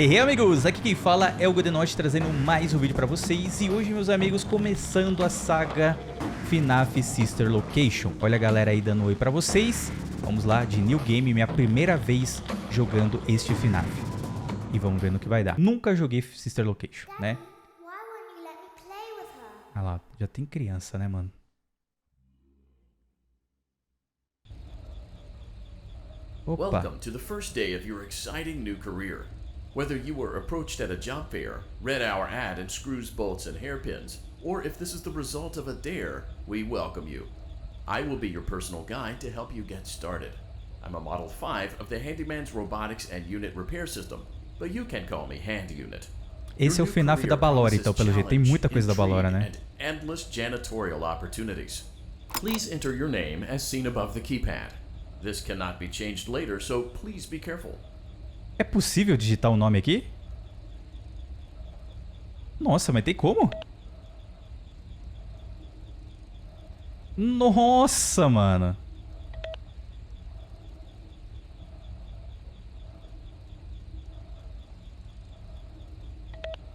E aí, amigos, aqui quem fala é o NOITES trazendo mais um vídeo pra vocês. E hoje, meus amigos, começando a saga FNAF Sister Location. Olha a galera aí dando oi pra vocês. Vamos lá, de New Game, minha primeira vez jogando este FNAF. E vamos ver no que vai dar. Nunca joguei Sister Location, né? Ah lá, já tem criança, né, mano? Opa. Welcome to the first day of your exciting new career. Whether you were approached at a job fair, read our ad in screws, bolts, and hairpins, or if this is the result of a dare, we welcome you. I will be your personal guide to help you get started. I'm a Model 5 of the Handyman's Robotics and Unit Repair System, but you can call me Hand Unit. Esse é o FNAF da Balora, então, pelo jeito. Tem muita coisa da Balora, né? Endless janitorial opportunities. Please enter your name as seen above the keypad. This cannot be changed later, so please be careful. É possível digitar o nome aqui? Nossa, mas tem como? Nossa, mano.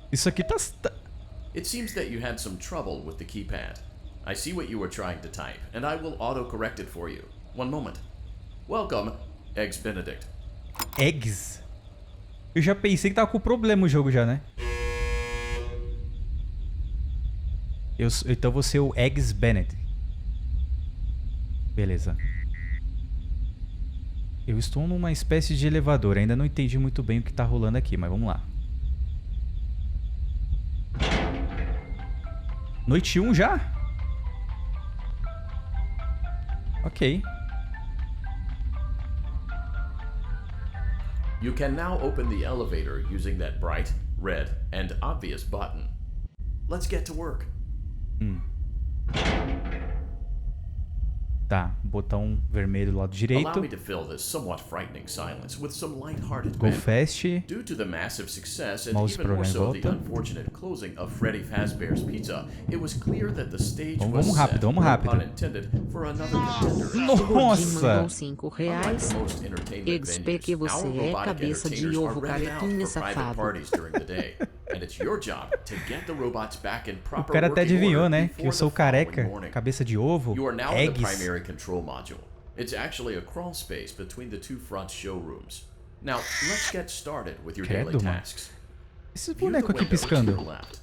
Isso aqui tá... It seems that you had some trouble with the keypad. I see what you were trying to type, and I will auto-correct it for you. One moment. Welcome, Eggs Benedict. Eggs? Eu já pensei que tava com problema o jogo já, né? Então vou ser o Eggs Benedict. Beleza. Eu estou numa espécie de elevador. Ainda não entendi muito bem o que tá rolando aqui, mas vamos lá. Noite 1 já? Ok. You can now open the elevator using that bright, red, and obvious button. Let's get to work. Tá, botão vermelho do lado direito. Allow me to fill this somewhat frightening silence with some light-hearted Go fast. Due to the massive success and Mouse even more so the volta. unfortunate closing of Freddy Fazbear's Pizza, it was clear that the stage was Vamos rápido, set, vamos no rápido. pun intended, for another contender. Nossa! R$5. Expé que você é cabeça de ovo carequinha safado. O cara até adivinhou, né? Que eu sou careca, cabeça de ovo, You are now in the eggs. primary control module. It's actually a crawl space between the two front showrooms. Now, let's get started with your daily Credo, mano. tasks. Esse View boneco the aqui window to piscando. your left.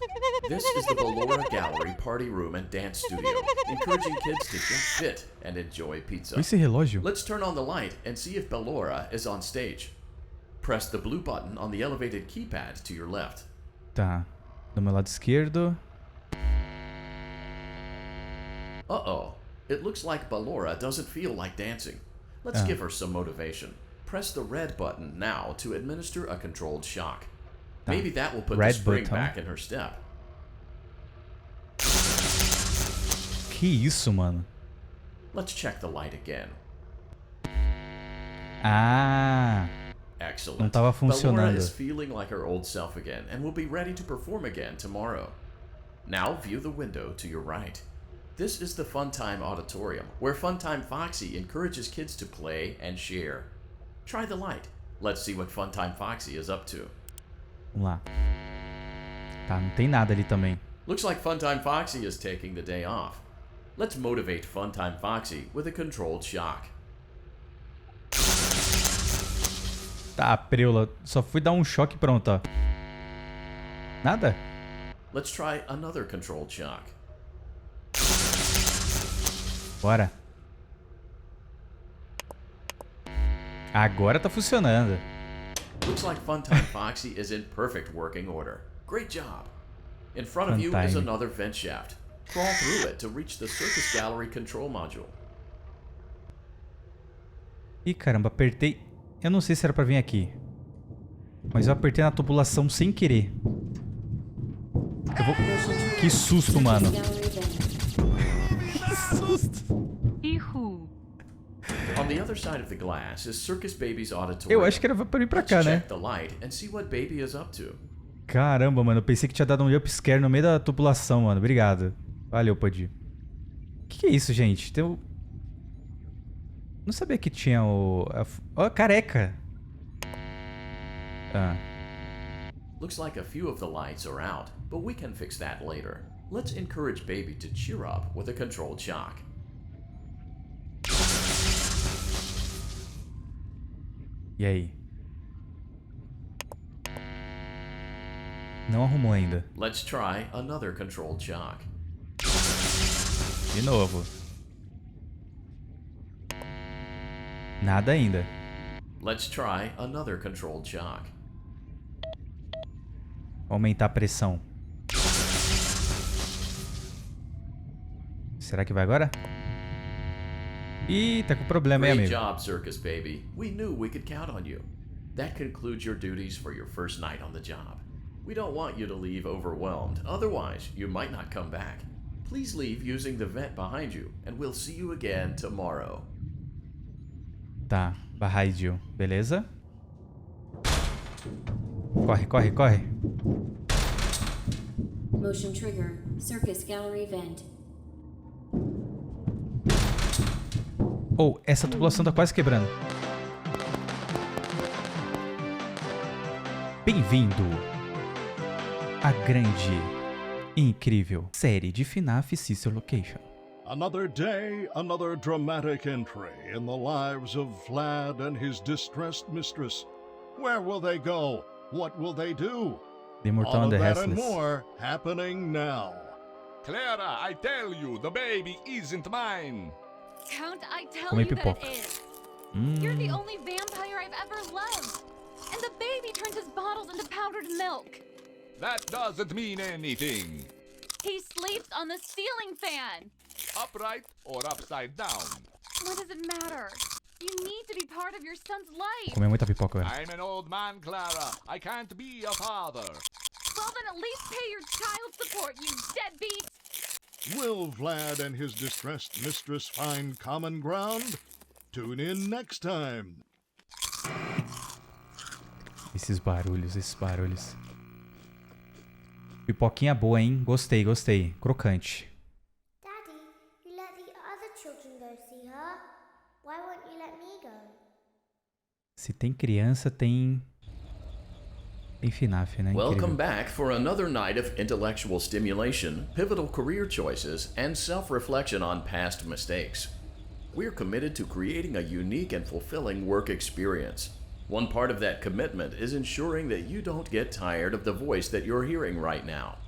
This is the Balora Gallery Party Room and Dance Studio, encouraging kids to get fit and enjoy pizza. Esse relógio? Let's turn on the light and see if Balora is on stage. Press the blue button on the elevated keypad to your left. Tá, do meu lado esquerdo. Uh-oh. It looks like Balora doesn't feel like dancing. Let's give her some motivation. Press the red button now to administer a controlled shock. Maybe that will put the spring back in her step. Que isso, mano? Let's check the light again. Ah, Excellent. não tava funcionando. Balora is feeling like her old self again and will be ready to perform again tomorrow. Now view the window to your right. This is the Funtime Auditorium, where Funtime Foxy encourages kids to play and share. Try the light. Let's see what Funtime Foxy is up to. Vamos lá. Tá, não tem nada ali também. Looks like Funtime Foxy is taking the day off. Let's motivate Funtime Foxy with a controlled shock. Tá, preula. Só fui dar um choque e pronto, ó. Nada? Let's try another controlled shock. Bora. Agora tá funcionando. Looks like Funtime Foxy is in perfect working order. Great job. In front of you is another vent shaft. Crawl through it to reach the Circus Gallery control module. Ih, caramba, apertei. Eu não sei se era pra vir aqui. Mas eu apertei na tubulação sem querer. Eu vou... Que susto, mano. Que susto. On the other side of the glass is Circus Baby's auditorium. Eu acho que era pra ir pra cá, né? Check the light and see what Baby is up to. Caramba, mano. Eu pensei que tinha dado um jumpscare no meio da tubulação, mano. Obrigado. Valeu, Podi. Que é isso, gente? Tem o... Não sabia que tinha o... Ó, careca. Ah. Looks like a few of the lights are out, but we can fix that later. Let's encourage baby to cheer up with a controlled shock. E aí? Não arrumou ainda. Let's try another controlled shock. De novo. Nada ainda. Let's try another controlled shock. Vou aumentar a pressão. Será que vai agora? Ih, tá com problema, hein, Great amigo? job, Circus Baby. We knew we could count on you. That concludes your duties for your first night on the job. We don't want you to leave overwhelmed, otherwise you might not come back. Please leave using the vent behind you, and we'll see you again tomorrow. Tá, barraidinho. Beleza? Corre, corre, corre. Motion trigger. Circus gallery vent. Oh, essa tubulação tá quase quebrando. Bem-vindo à grande e incrível série de FNAF Sister Location. Another day, another dramatic entry in the lives of Vlad and his distressed mistress. Where will they go? What will they do? The Immortal All and of the that and Restless. more happening now. Clara, I tell you, the baby isn't mine. Count, I tell Come you that pipoca. it is. You're the only vampire I've ever loved. And the baby turns his bottles into powdered milk. That doesn't mean anything. He sleeps on the ceiling fan. Upright or upside down. What does it matter? You need to be part of your son's life. Comer muita pipoca, velho. I'm an old man, Clara. I can't be a father. Well, then at least pay your child support, you deadbeat. Will Vlad and his distressed mistress find common ground? Tune in next time. Esses barulhos, esses barulhos. Pipoquinha boa, hein? Gostei, gostei. Crocante. Daddy, you let the other children go see her. Why won't you let me go? Se tem criança, tem FNAF, né? Welcome Incrível. back for another night of intellectual stimulation, pivotal career choices, and self-reflection on past mistakes. We're committed to creating a unique and fulfilling work experience. One part of that commitment is ensuring that you don't get tired of the voice that you're hearing right now.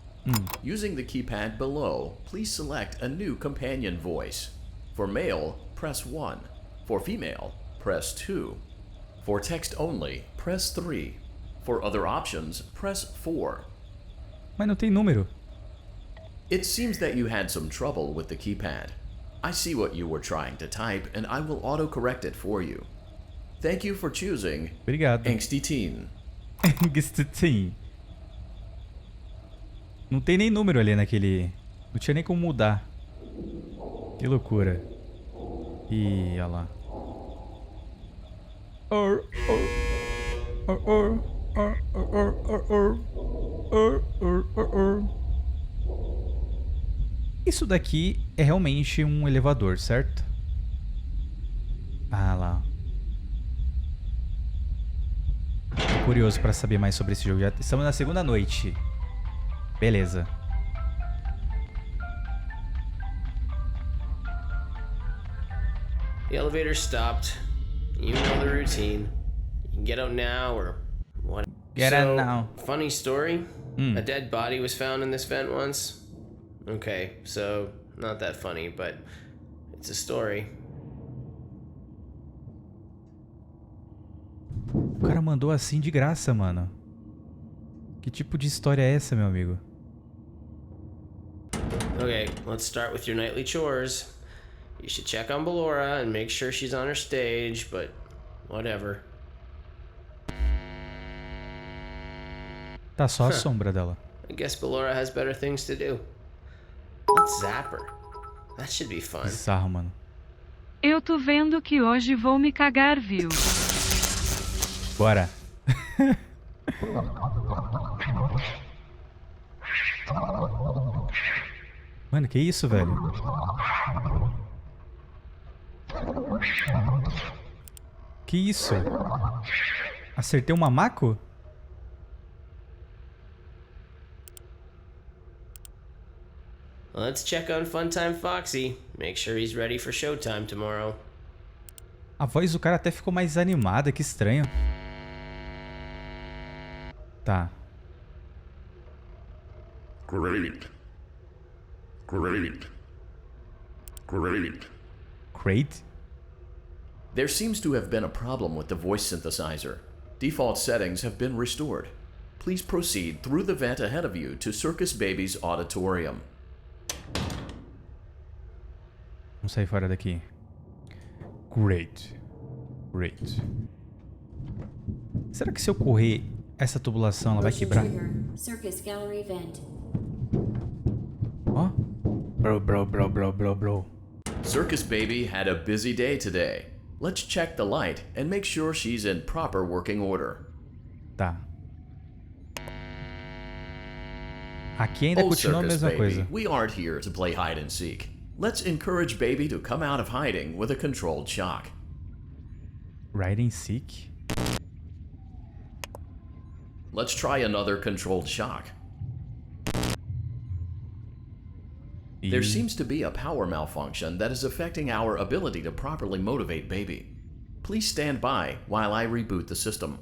Using the keypad below, please select a new companion voice. For male, press 1. For female, press 2. For text only, press 3. For other options, press 4. Mas não tem número. It seems that you had some trouble with the keypad. I see what you were trying to type, and I will autocorrect it for you. Thank you for choosing Obrigado. Angsty Teen. Sim. Não tem nem número ali naquele... Não tinha nem como mudar. Que loucura. Ih, olha lá. Isso daqui é realmente um elevador, certo? Ah lá. Tô curioso pra saber mais sobre esse jogo. Já estamos na segunda noite. Beleza. The elevator stopped. You know the routine. You can get out now or what? Get out now. Funny story. A dead body was found in this vent once. Okay, so not that funny, but it's a story. O cara mandou assim de graça, mano. Que tipo de história é essa, meu amigo? Okay, let's start with your nightly chores. You should check on Ballora and make sure she's on her stage, but whatever. Tá só a sombra dela. I guess Ballora has better things to do. Let's zap her. That should be fun. Bizarro, mano. Eu tô vendo que hoje vou me cagar, viu? Bora. Mano, que isso, velho? Que isso? Acertei um mamaco? Let's check on Funtime Foxy. Make sure he's ready for showtime tomorrow. A voz do cara até ficou mais animada, que estranho. Tá. Great. Great. Great. Crate? There seems to have been a problem with the voice synthesizer. Default settings have been restored. Please proceed through the vent ahead of you to Circus Baby's auditorium. Vamos sair fora daqui. Great. Great. Será que se eu correr essa tubulação ela vai quebrar? Circus Gallery Vent. Ó. Bro. Circus Baby had a busy day today. Let's check the light and make sure she's in proper working order. Tá. Aqui ainda continua a mesma coisa. We aren't here to play hide and seek. Let's encourage Baby to come out of hiding with a controlled shock. Hide and seek? Let's try another controlled shock. There seems to be a power malfunction that is affecting our ability to properly motivate Baby. Please stand by while I reboot the system.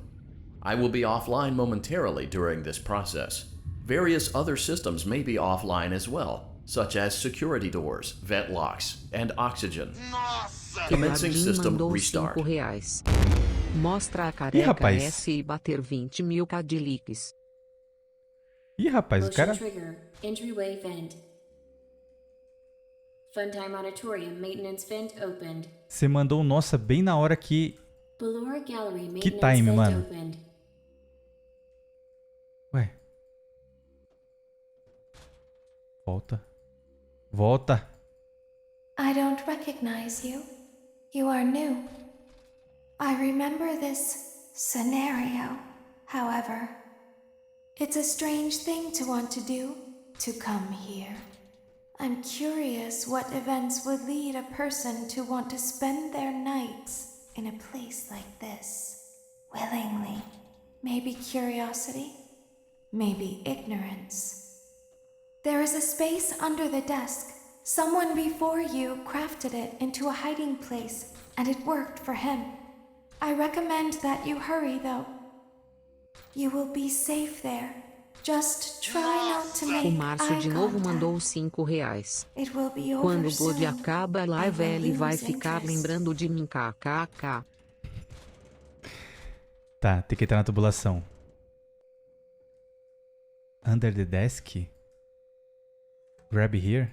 I will be offline momentarily during this process. Various other systems may be offline as well, such as security doors, vent locks, and oxygen. Commencing system restart. R$5. Mostra a careca S e bater 20.000 cadiliques. Ih, rapaz, o cara... Trigger, entryway vent. Funtime Auditorium maintenance vent opened. Você mandou um nossa bem na hora que... Ballora Gallery maintenance Que time, vent mano. opened. Ué. Volta. Volta. I don't recognize you. You are new. I remember this scenario, however. It's a strange thing to want to do, to come here. I'm curious what events would lead a person to want to spend their nights in a place like this. Willingly. Maybe curiosity. Maybe ignorance. There is a space under the desk. Someone before you crafted it into a hiding place, and it worked for him. I recommend that you hurry, though. You will be safe there. Just try not to make O Márcio de novo mandou R$5. Quando o Blood acaba a live, ele vai ficar lembrando de mim, kkk. Tá, tem que entrar na tubulação. Under the desk? Grab here?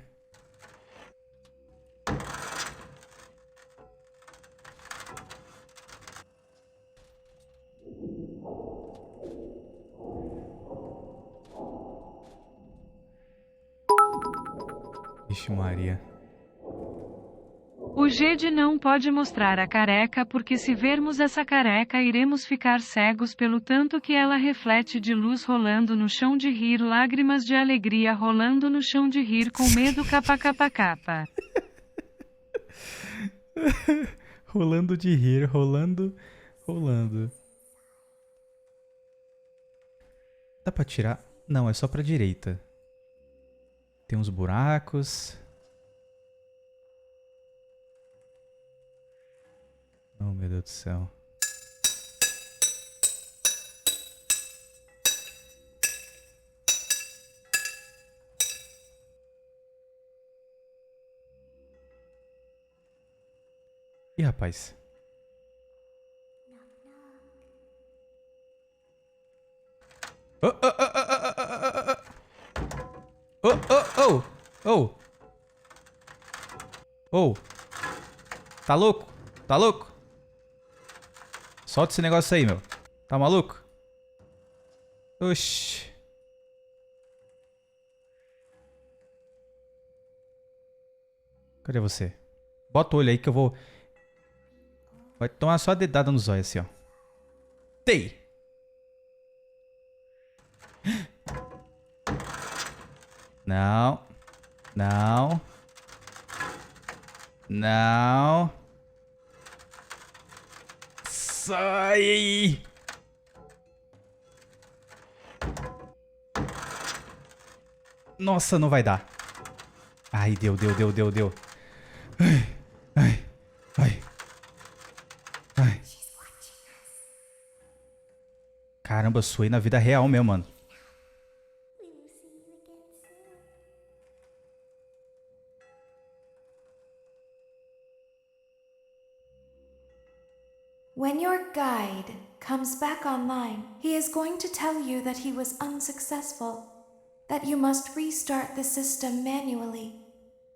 Vixe Maria. O Gede não pode mostrar a careca porque se vermos essa careca iremos ficar cegos pelo tanto que ela reflete de luz rolando no chão de rir, lágrimas de alegria rolando no chão de rir com medo kkkk. Rolando de rir, rolando. Dá pra tirar? Não, é só pra direita. Tem uns buracos. Oh, meu Deus do céu. Ih, rapaz. Oh, oh, oh, oh, oh, oh. Oh, oh, oh, oh. Oh. Tá louco? Tá louco? Solta esse negócio aí, meu. Tá maluco? Oxi. Cadê você? Bota o olho aí que eu vou... Vai tomar só a dedada nos olhos assim, ó. Tei! Não. Não. Não. Sai! Nossa, não vai dar. Ai, deu. Ai. Caramba, suei na vida real mesmo, mano. When your guide comes back online, he is going to tell you that he was unsuccessful, that you must restart the system manually.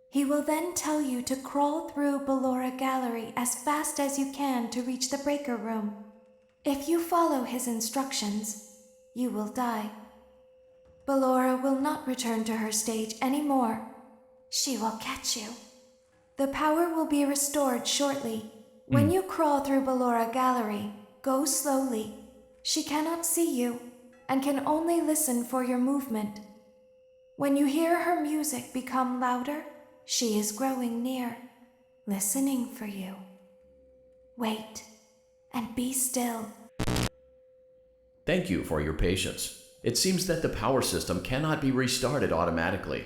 He will then tell you to crawl through Ballora Gallery as fast as you can to reach the breaker room. If you follow his instructions, you will die. Ballora will not return to her stage anymore. She will catch you. The power will be restored shortly. When you crawl through Ballora Gallery, go slowly. She cannot see you and can only listen for your movement. When you hear her music become louder, she is growing near, listening for you. Wait and be still. Thank you for your patience. It seems that the power system cannot be restarted automatically.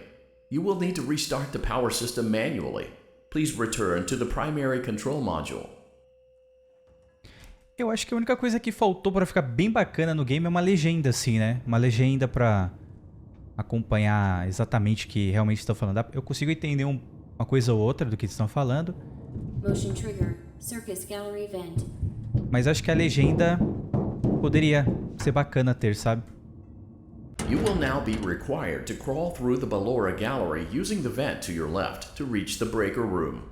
You will need to restart the power system manually. Please return to the primary control module. Eu acho que a única coisa que faltou pra ficar bem bacana no game é uma legenda, assim, né? Uma legenda pra acompanhar exatamente o que realmente estão falando. Eu consigo entender uma coisa ou outra do que eles estão falando. Motion trigger. Circus gallery event. Mas acho que a legenda poderia ser bacana ter, sabe? You will now be required to crawl through the Ballora Gallery using the vent to your left to reach the breaker room.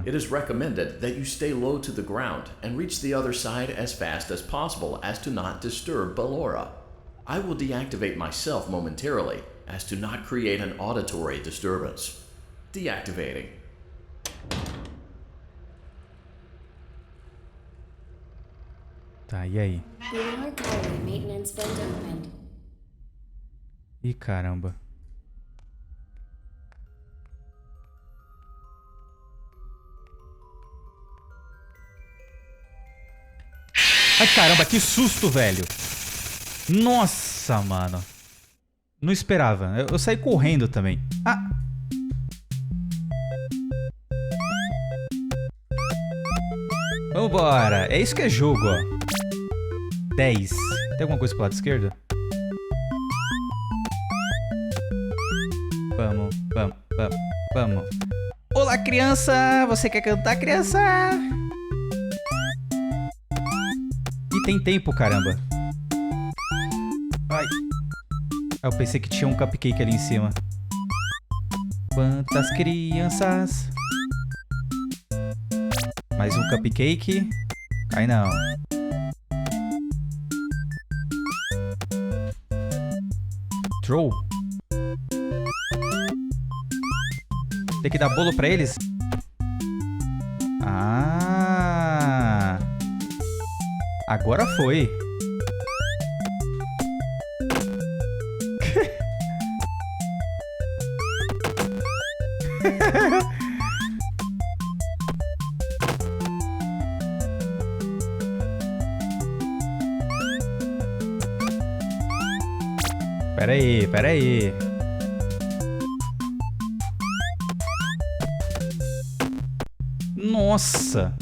It is recommended that you stay low to the ground and reach the other side as fast as possible as to not disturb Ballora. I will deactivate myself momentarily as to not create an auditory disturbance. Deactivating. Tá, e aí? Ballora Gallery maintenance vent opened. Ih, caramba. Ai, caramba, que susto, velho. Nossa, mano. Não esperava. Eu saí correndo também. Ah! Vambora. É isso que é jogo, ó. 10. Tem alguma coisa pro lado esquerdo? Vamos. Olá, criança! Você quer cantar, criança? E tem tempo, caramba. Ai. Eu pensei que tinha um cupcake ali em cima. Quantas crianças? Mais um cupcake. Cai não. Throw. Tem que dar bolo pra eles? Ah! Agora foi. Pera aí. Nossa!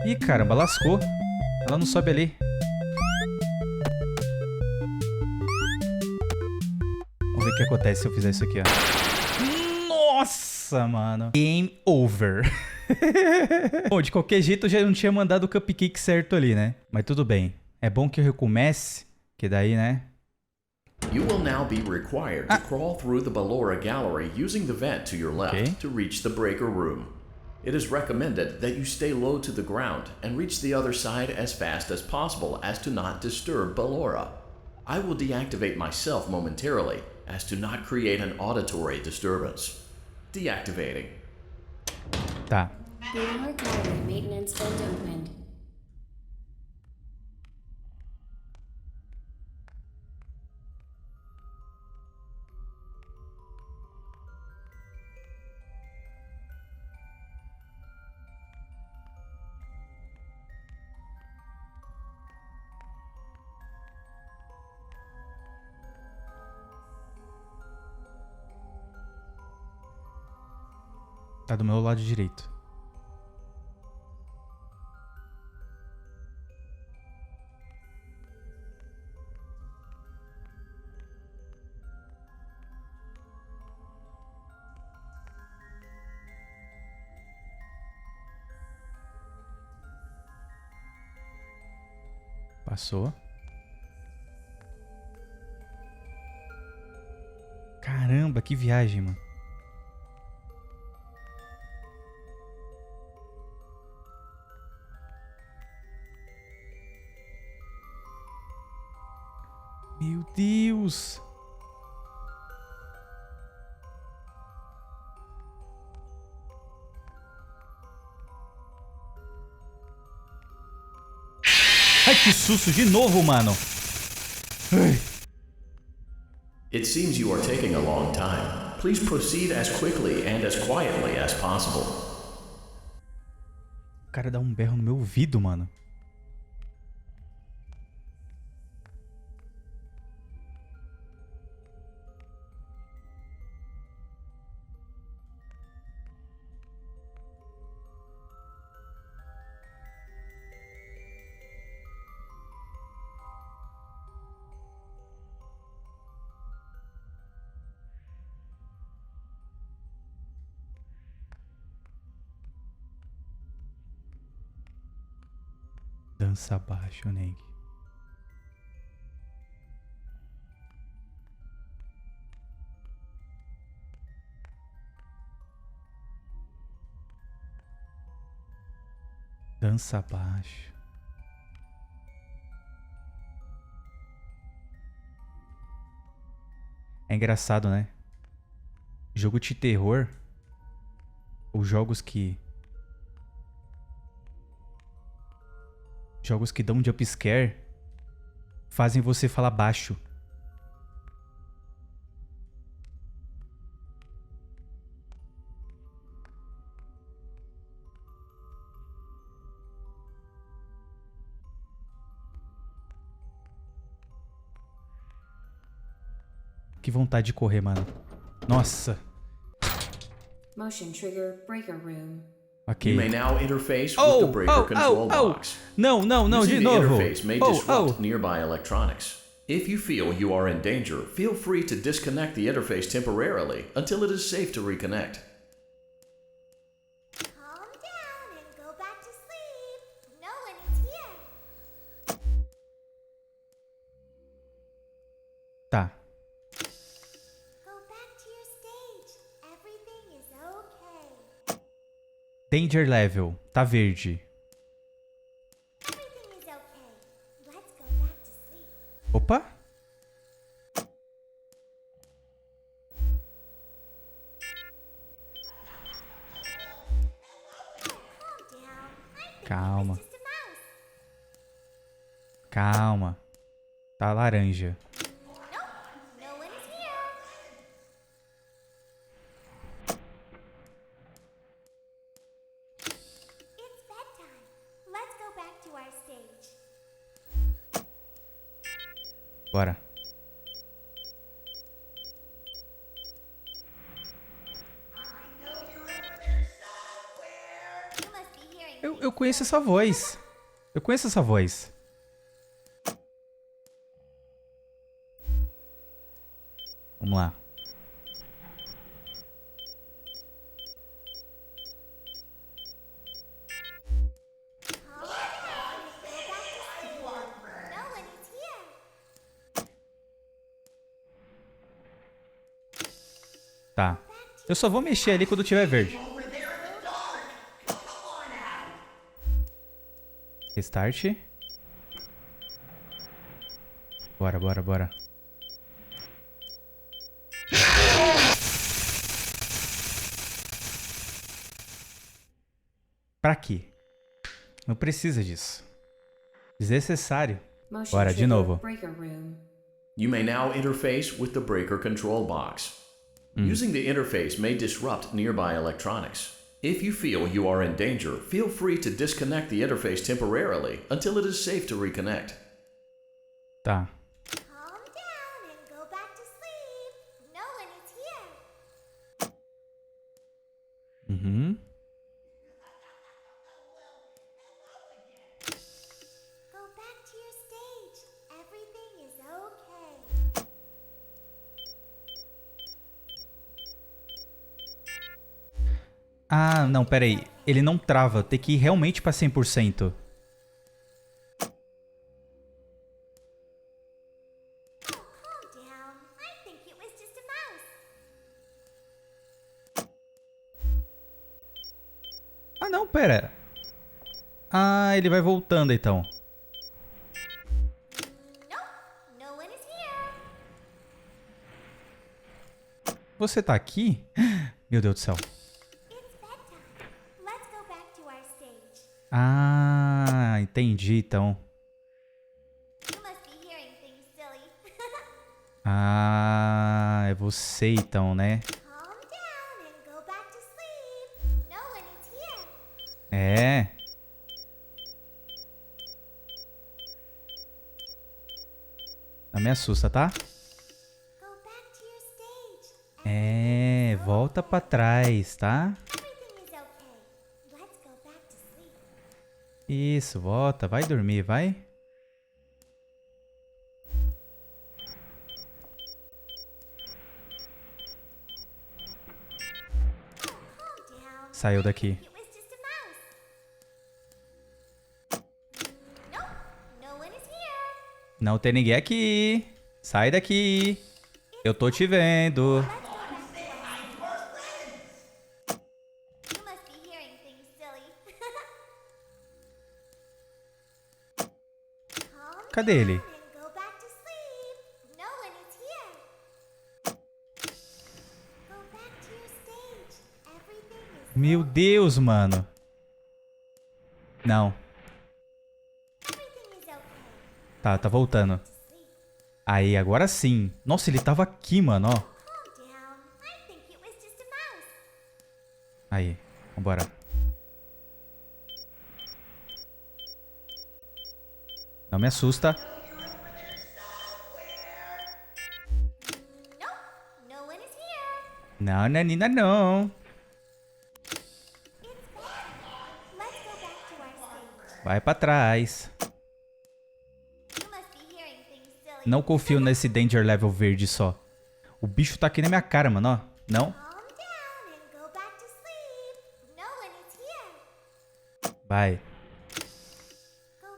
Ih, caramba, lascou. Ela não sobe ali. Vamos ver o que acontece se eu fizer isso aqui, ó. Nossa, mano. Game over. Bom, de qualquer jeito eu já não tinha mandado o cupcake certo ali, né? Mas tudo bem. É bom que eu recomece, que daí, né? You will now be required to crawl through the Ballora Gallery using the vent to your left to reach the breaker room. It is recommended that you stay low to the ground and reach the other side as fast as possible as to not disturb Ballora. I will deactivate myself momentarily as to not create an auditory disturbance. Deactivating. Tá. Ballora Gallery maintenance vent opened. Tá do meu lado direito. Passou. Caramba, que viagem, mano. Meu Deus. Ai, que susto de novo, mano. Ai. It seems you are taking a long time. Please proceed as quickly and as quietly as possible. O cara dá um berro no meu ouvido, mano. Dança abaixo, Neg. Dança abaixo. É engraçado, né? Jogo de terror, ou jogos que dão um jumpscare fazem você falar baixo. Que vontade de correr, mano. Nossa. Motion trigger breaker room. Ok. You may now interface with the breaker control box. Não, de Using the novo. interface may disrupt nearby electronics. If you feel you are in danger, feel free to disconnect the interface temporarily until it is safe to reconnect. Calm down and go back to sleep. No one is here. Tá. Go back to your stage. Everything is okay. Danger level. Tá verde. Everything is okay. Let's go back to sleep. Opa. Calma. Calma. Tá laranja. No one is here. It's bedtime. Let's go back to our stage. Bora. You must be hearing Eu conheço essa voz. Eu conheço essa voz. Vamos lá. no one is here. Tá. Eu só vou mexer ali quando tiver verde. Restart. Bora, bora, bora. Pra quê? Não precisa disso. Desnecessário. Motion Bora, de trigger novo. breaker room. You may now interface with the breaker control box. Using the interface may disrupt nearby electronics. If you feel you are in danger, feel free to disconnect the interface temporarily until it is safe to reconnect. Tá. Calm down and go back to sleep. No one is here. Uhum. Go back to your stage. Everything is okay. Ah, não, pera aí. Ele não trava. Tem que ir realmente pra 100%. Calm down. I think it was just a mouse. Ah, não, pera. Ah, ele vai voltando, então. Nope, no one is here. Você tá aqui? Meu Deus do céu. It's bedtime. Let's go back to our stage. Ah, entendi, então. You must be hearing things silly. Ah, é você, então, né? Calm down and go back to sleep. No one is here. É. Não me assusta, tá? Go back to your stage. É, volta pra trás, tá? Everything is okay. Let's go back to sleep. Isso, volta, vai dormir, vai. Calm down. Saiu daqui. It was just a mouse. Nope, no one is here. Não tem ninguém aqui. Sai daqui. Eu tô te vendo. You must be hearing things silly. Calm Cadê ele? down and go back to sleep. No one is here. Go back to your stage. Everything is Meu Deus, mano. Não. everything is okay. Tá voltando. Aí, agora sim. Nossa, ele tava aqui, mano, ó. Calm down. I think it was just a mouse. Aí, vambora. Não me assusta. Nope, no one is here. Não, Nanina, não. It's bedtime. Let's go back to our stage. Vai pra trás. You must be hearing things silly. Não confio nesse Danger Level verde só. O bicho tá aqui na minha cara, mano, ó. Não? Calm down and go back to sleep. No one is here. Vai. Go back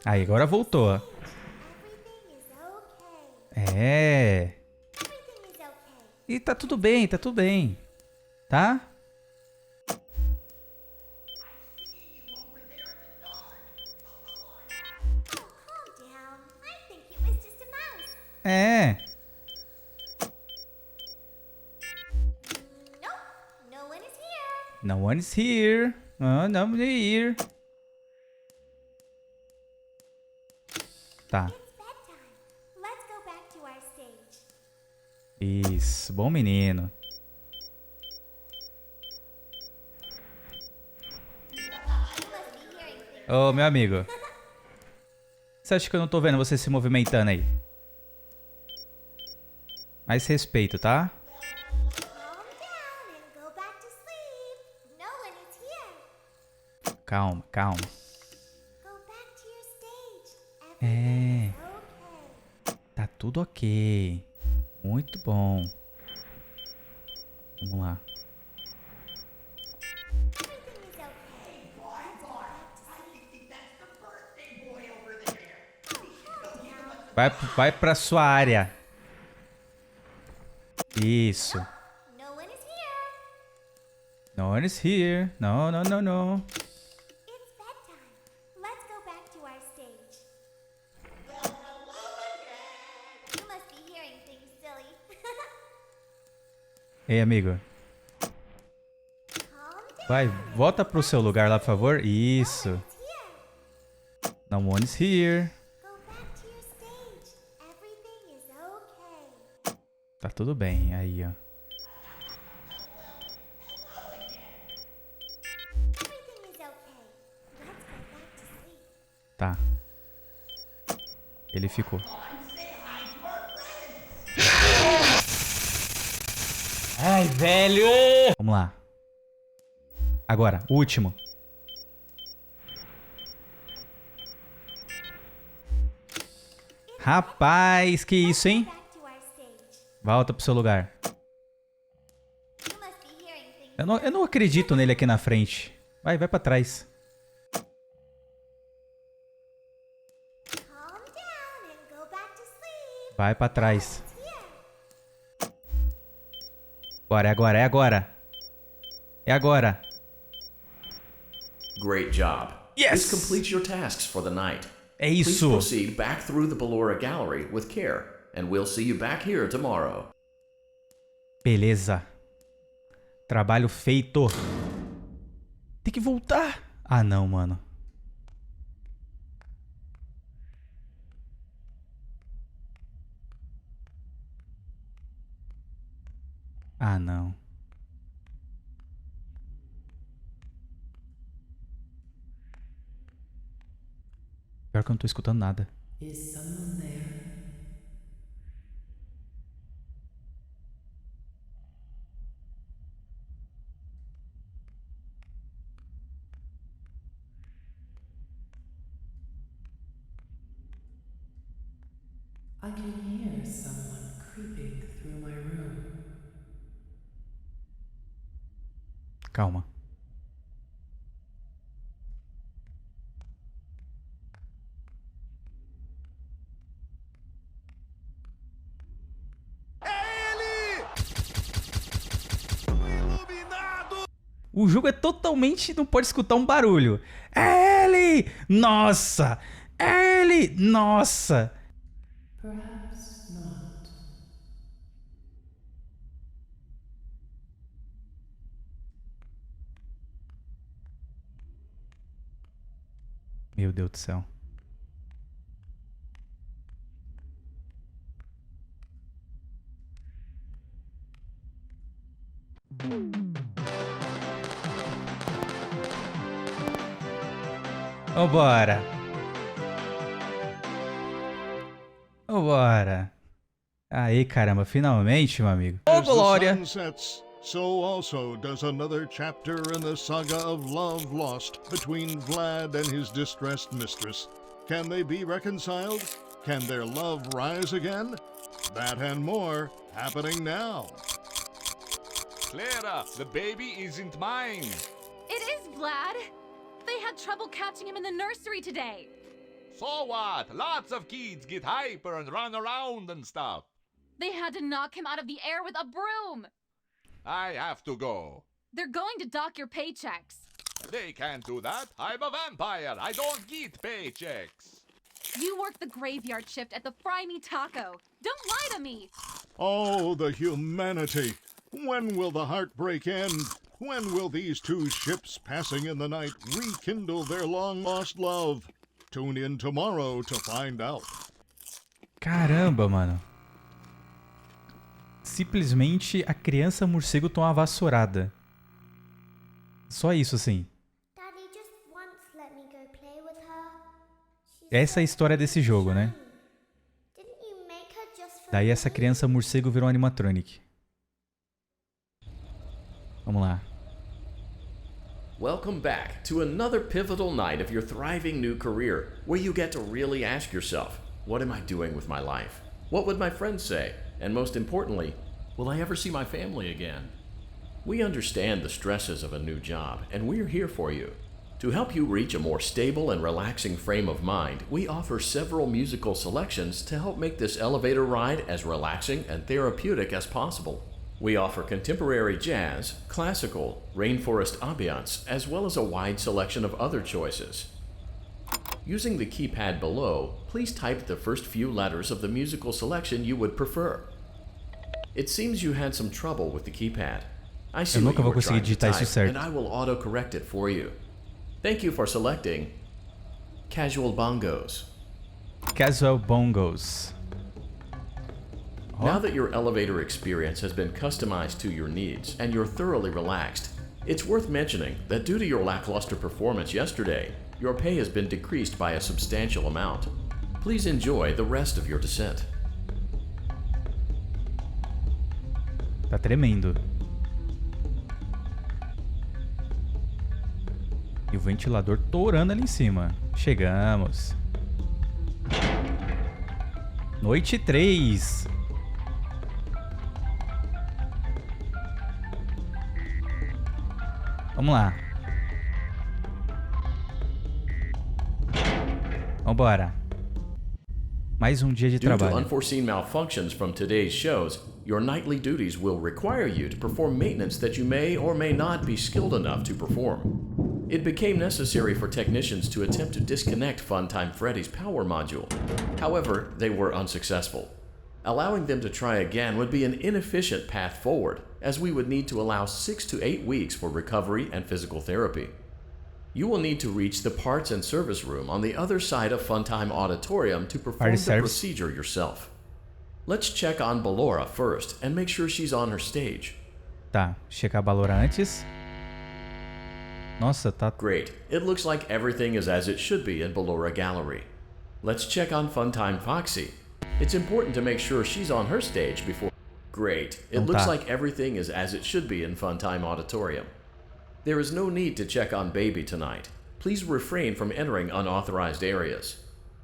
Aí, agora voltou, ó. Everything is okay. É. Everything is okay. E tá tudo bem, tá tudo bem. Tá? Oh, calm down. I think it was just a mouse. É. Nope, no one is here. No one is here. Oh, no one is here. Tá. It's bedtime. Let's go back to our stage. Isso, bom menino. You must be hearing things. Ô, meu amigo. Você acha que eu não tô vendo você se movimentando aí? Mais respeito, tá? Calm down and go back to sleep. No one is here. Calma, calma. Go back to your stage. É, Everything is okay. tá tudo ok. Muito bom. Vamos lá. Everything is okay. Let's go back to sleep. Vai pra sua área. Isso. No one is here. No one is here. No, no, no, no. It's bedtime. Let's go back to our stage. You must be hearing things silly. Ei, amigo. Calm down. Vai, volta pro seu lugar lá, por favor. Isso. It's here. No one is here. Go back to your stage. Everything is okay. Tá tudo bem. Aí, ó. Everything is okay. Let's go back to sleep. Tá. Ele ficou. Ai, velho! Vamos lá. Agora, o último. Rapaz, que isso, hein? Volta pro seu lugar. Eu não acredito nele aqui na frente. Vai pra trás. Vai pra trás. Agora, é agora, é agora. É agora. Great job. Yes! This completes your tasks for the night. É Please isso. proceed back through the Ballora Gallery with care, and we'll see you back here tomorrow. Beleza. Trabalho feito. Tem que voltar. Ah, não, mano. Ah, não. Pior que eu não tô escutando nada. Is someone there? I can hear someone creeping through my room. Calma. O jogo é totalmente... Não pode escutar um barulho. É ele! Nossa! É ele! Nossa! Perhaps not. Meu Deus do céu. Vambora. Vambora. Aí, caramba, finalmente, meu amigo. Ô, glória! So also does another chapter in the saga of love lost between Vlad and his distressed mistress. Can they be reconciled? Can their love rise again? That and more happening now. Clara, the baby isn't mine. It is, Vlad. They had trouble catching him in the nursery today. So what? Lots of kids get hyper and run around and stuff. They had to knock him out of the air with a broom. I have to go. They're going to dock your paychecks. They can't do that. I'm a vampire. I don't get paychecks. You work the graveyard shift at the Fry Me Taco. Don't lie to me. Oh, the humanity. When will the heartbreak end? When will these two ships passing in the night rekindle their long-lost love? Tune in tomorrow to find out. Caramba, mano. Simplesmente a criança morcego toma uma vassourada. Só isso, assim. Essa é a história desse jogo, né? Daí essa criança morcego virou um animatronic. Vamos lá. Welcome back to another pivotal night of your thriving new career, where you get to really ask yourself, what am I doing with my life? What would my friends say? And most importantly, will I ever see my family again? We understand the stresses of a new job, and we're here for you. To help you reach a more stable and relaxing frame of mind, we offer several musical selections to help make this elevator ride as relaxing and therapeutic as possible. We offer contemporary jazz, classical, rainforest ambiance, as well as a wide selection of other choices. Using the keypad below, please type the first few letters of the musical selection you would prefer. It seems you had some trouble with the keypad. I see what you were trying to type, and I will auto-correct it for you. Thank you for selecting Casual Bongos. Casual Bongos. Now that your elevator experience has been customized to your needs and you're thoroughly relaxed, it's worth mentioning that due to your lackluster performance yesterday, your pay has been decreased by a substantial amount. Please enjoy the rest of your descent. Tá tremendo. E o ventilador torando ali em cima. Chegamos. Noite 3. Vamos lá. Vambora. Mais um dia de Due to trabalho. unforeseen malfunctions from today's shows, your nightly duties will require you to perform maintenance that you may or may not be skilled enough to perform. It became necessary for technicians to attempt to disconnect Funtime Freddy's power module. However, they were unsuccessful. Allowing them to try again would be an inefficient path forward, as we would need to allow 6 to 8 weeks for recovery and physical therapy. You will need to reach the parts and service room on the other side of Funtime Auditorium to perform the procedure yourself. Let's check on Ballora first and make sure she's on her stage. Tá, checar a Ballora antes. Nossa, tá... Great. It looks like everything is as it should be in Ballora Gallery. Let's check on Funtime Foxy. It's important to make sure she's on her stage before... Great. It looks like everything is as it should be in Funtime Auditorium. There is no need to check on Baby tonight. Please refrain from entering unauthorized areas.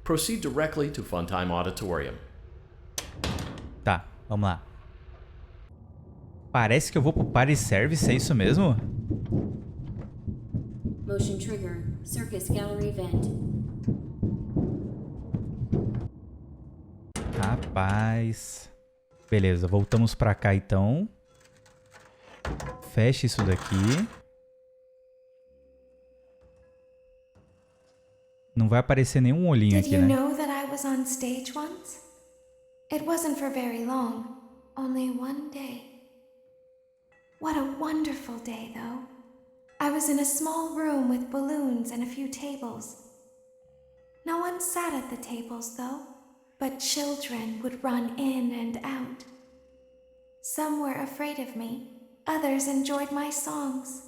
Proceed directly to Funtime Auditorium. Tá, vamos lá. Parece que eu vou pro Party Service, é isso mesmo? Motion trigger. Circus gallery event. Rapaz. Beleza, voltamos pra cá então. Fecha isso daqui. Não vai aparecer nenhum olhinho aqui, né? Did you know that I was on stage once? It wasn't for very long, only one day. What a wonderful day, though. I was in a small room with balloons and a few tables. No one sat at the tables, though, but children would run in and out. Some were afraid of me, others enjoyed my songs.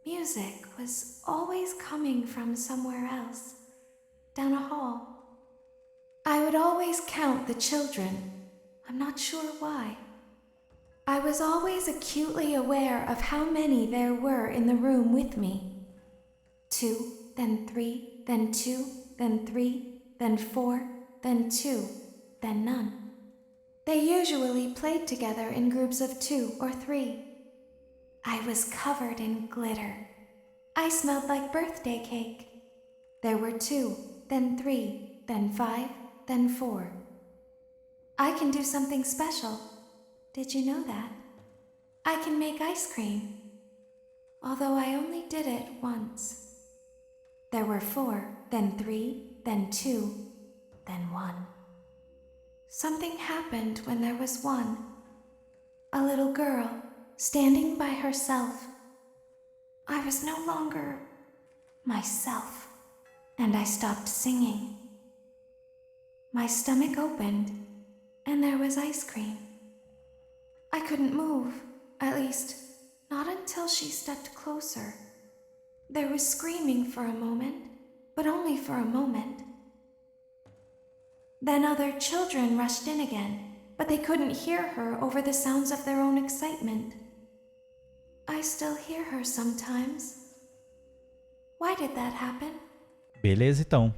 Music was always coming from somewhere else, down a hall. I would always count the children. I'm not sure why. I was always acutely aware of how many there were in the room with me. 2, then 3, then 2, then 3, then 4, then 2, then none. They usually played together in groups of 2 or 3. I was covered in glitter. I smelled like birthday cake. There were 2, then 3, then 5, then 4. I can do something special. Did you know that? I can make ice cream. Although I only did it once. There were 4, then 3, then 2, then 1. Something happened when there was 1. A little girl, standing by herself. I was no longer myself, and I stopped singing. My stomach opened, and there was ice cream. I couldn't move, at least, not until she stepped closer. There was screaming for a moment, but only for a moment. Then other children rushed in again, but they couldn't hear her over the sounds of their own excitement. I still hear her sometimes. Why did that happen? Beleza, então.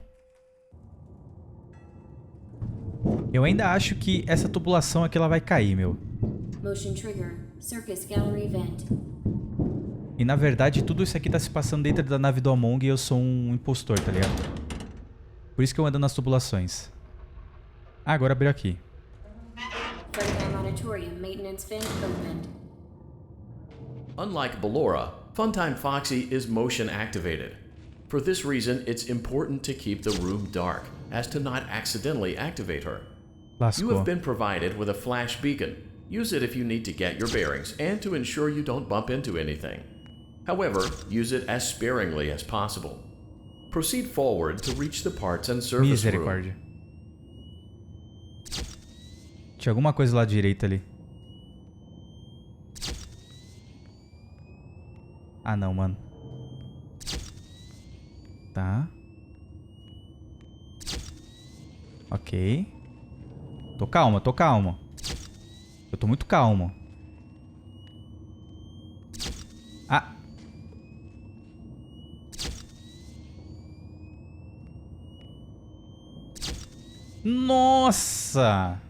Eu ainda acho que essa tubulação aqui ela vai cair, meu. Motion trigger. Circus gallery event. E na verdade tudo isso aqui tá se passando dentro da nave do Among e eu sou um impostor, tá ligado? Por isso que eu ando nas tubulações. Ah, agora abriu aqui. Unlike Ballora, Funtime Foxy is motion activated. For this reason, it's important to keep the room dark, as to not accidentally activate her. You have been provided with a flash beacon. Use it if you need to get your bearings and to ensure you don't bump into anything. However, use it as sparingly as possible. Proceed forward to reach the parts and service room. Misericórdia. Tinha alguma coisa lá à direita ali. Ah, não, mano. Tá. Ok. Tô calmo, tô calmo. Eu tô muito calmo. Nossa!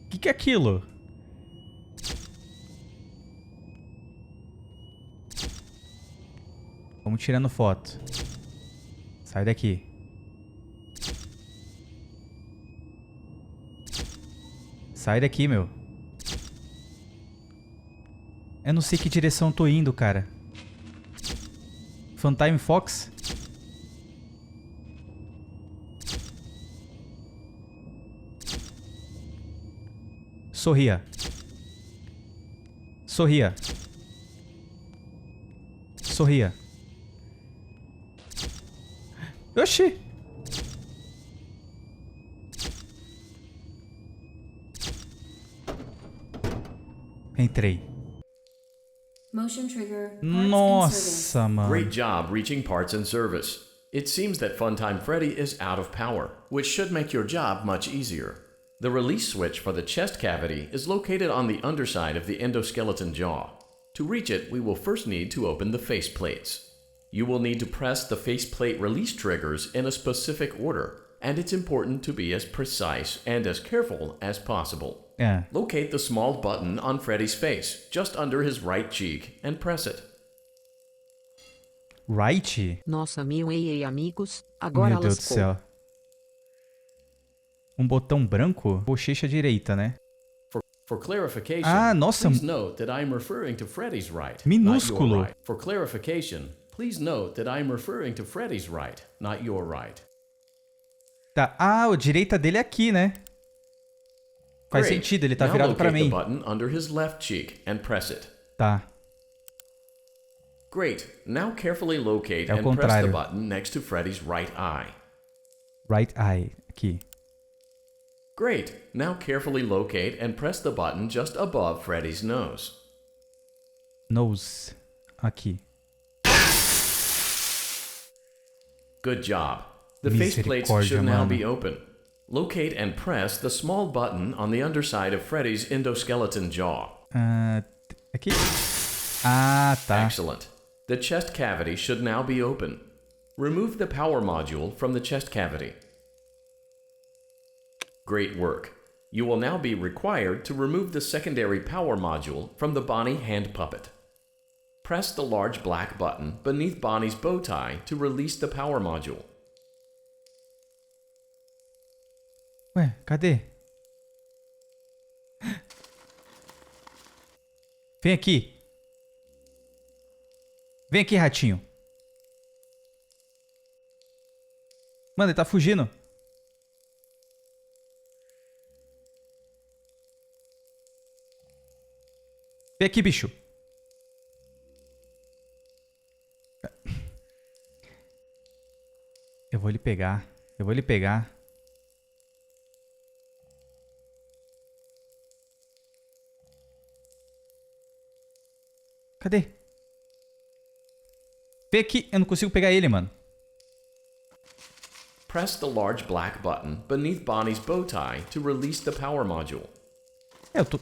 Que é aquilo? Vamos tirando foto. Sai daqui. Sai daqui, meu. Eu não sei que direção eu tô indo, cara. Funtime Fox? Sorria. Sorria. Sorria. Oxi. Entrei. Motion trigger. Nossa, mano. Great job reaching parts and service. It seems that Funtime Freddy is out of power, which should make your job much easier. The release switch for the chest cavity is located on the underside of the endoskeleton jaw. To reach it, we will first need to open the face plates. You will need to press the faceplate release triggers in a specific order, and it's important to be as precise and as careful as possible. Yeah. Locate the small button on Freddy's face, just under his right cheek, and press it. Right? Nossa, ei, amigos, agora Meu Deus do lascou. céu. Um botão branco? Bochecha direita, né? For clarification, Ah, nossa. please note that I'm referring to Freddy's right, Minúsculo. not your right. For clarification, please note that I'm referring to Freddy's right, not your right. Tá. Ah, a direita dele é aqui, né? Faz Great. sentido, ele tá Now virado pra locate mim. the button under his left cheek and press it. Tá. Great. Now carefully locate É o and press the contrário. button next to Freddy's right eye. Right eye. Aqui. Great. Now carefully locate and press the button just above Freddy's nose. Nose. Aqui. Good job. The faceplates should Misericórdia, now mano. be open. Locate and press the small button on the underside of Freddy's endoskeleton jaw. Ah, aqui. Ah, tá. Excellent. The chest cavity should now be open. Remove the power module from the chest cavity. Great work. You will now be required to remove the secondary power module from the Bonnie hand puppet. Press the large black button beneath Bonnie's bow tie to release the power module. Ué, cadê? Vem aqui. Vem aqui, ratinho. Mano, ele tá fugindo. Vem aqui, bicho. Eu vou lhe pegar. Eu vou lhe pegar. Cadê? Vem aqui. Eu não consigo pegar ele, mano. Press the large black button beneath Bonnie's bow tie to release the power module. Eu tô...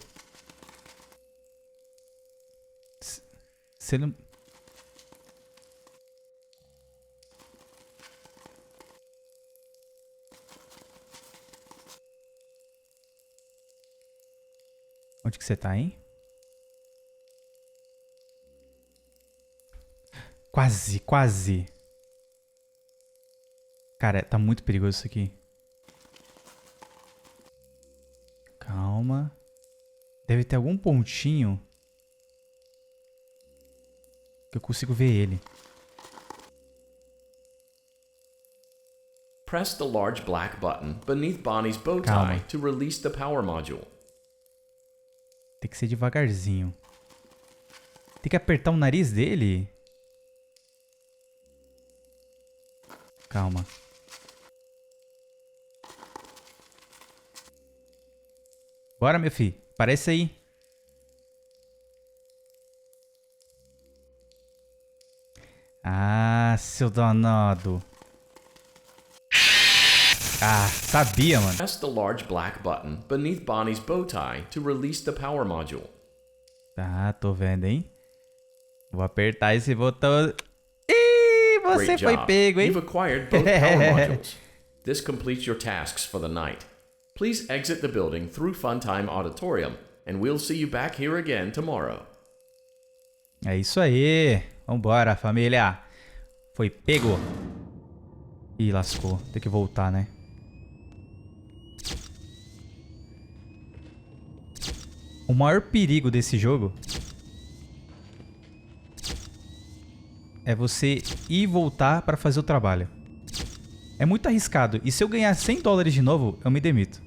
Se ele não... Onde que você tá, hein? Quase, quase. Cara, tá muito perigoso isso aqui. Calma. Deve ter algum pontinho que eu consigo ver ele. Press the large black button beneath Bonnie's bow tie Calma. to release the power module. Tem que ser devagarzinho. Tem que apertar o nariz dele. Calma. Bora, meu filho. Aparece aí. Ah, seu danado. Ah, sabia, mano. Press the large black button beneath Bonnie's bow tie to release the power module. Tá, tô vendo, hein? Vou apertar esse botão. Ih, você Great foi job. pego, hein? You've acquired both power modules. This completes your tasks for the night. Please exit the building through Funtime Auditorium, and we'll see you back here again tomorrow. É isso aí. Vambora, família. Foi pego. Ih, lascou. Tem que voltar, né? O maior perigo desse jogo é você ir e voltar pra fazer o trabalho. É muito arriscado. E se eu ganhar $100 de novo, eu me demito.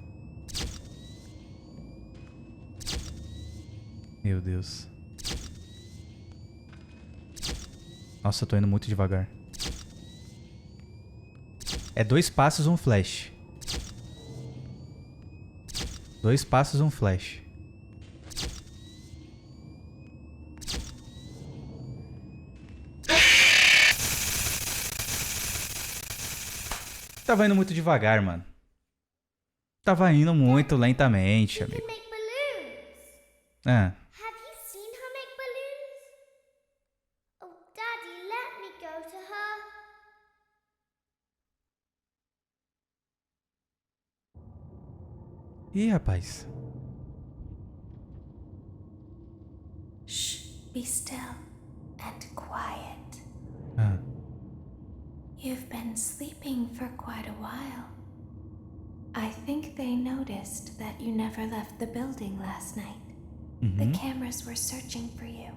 Meu Deus. Nossa, eu tô indo muito devagar. É 2 passos, um flash. 2 passos, um flash. Tava indo muito devagar, mano. Tava indo muito lentamente, amigo. Ah. Ih, rapaz. Shh, be still and quiet. Ah. You've been sleeping for quite a while. I think they noticed that you never left the building last night. The cameras were searching for you,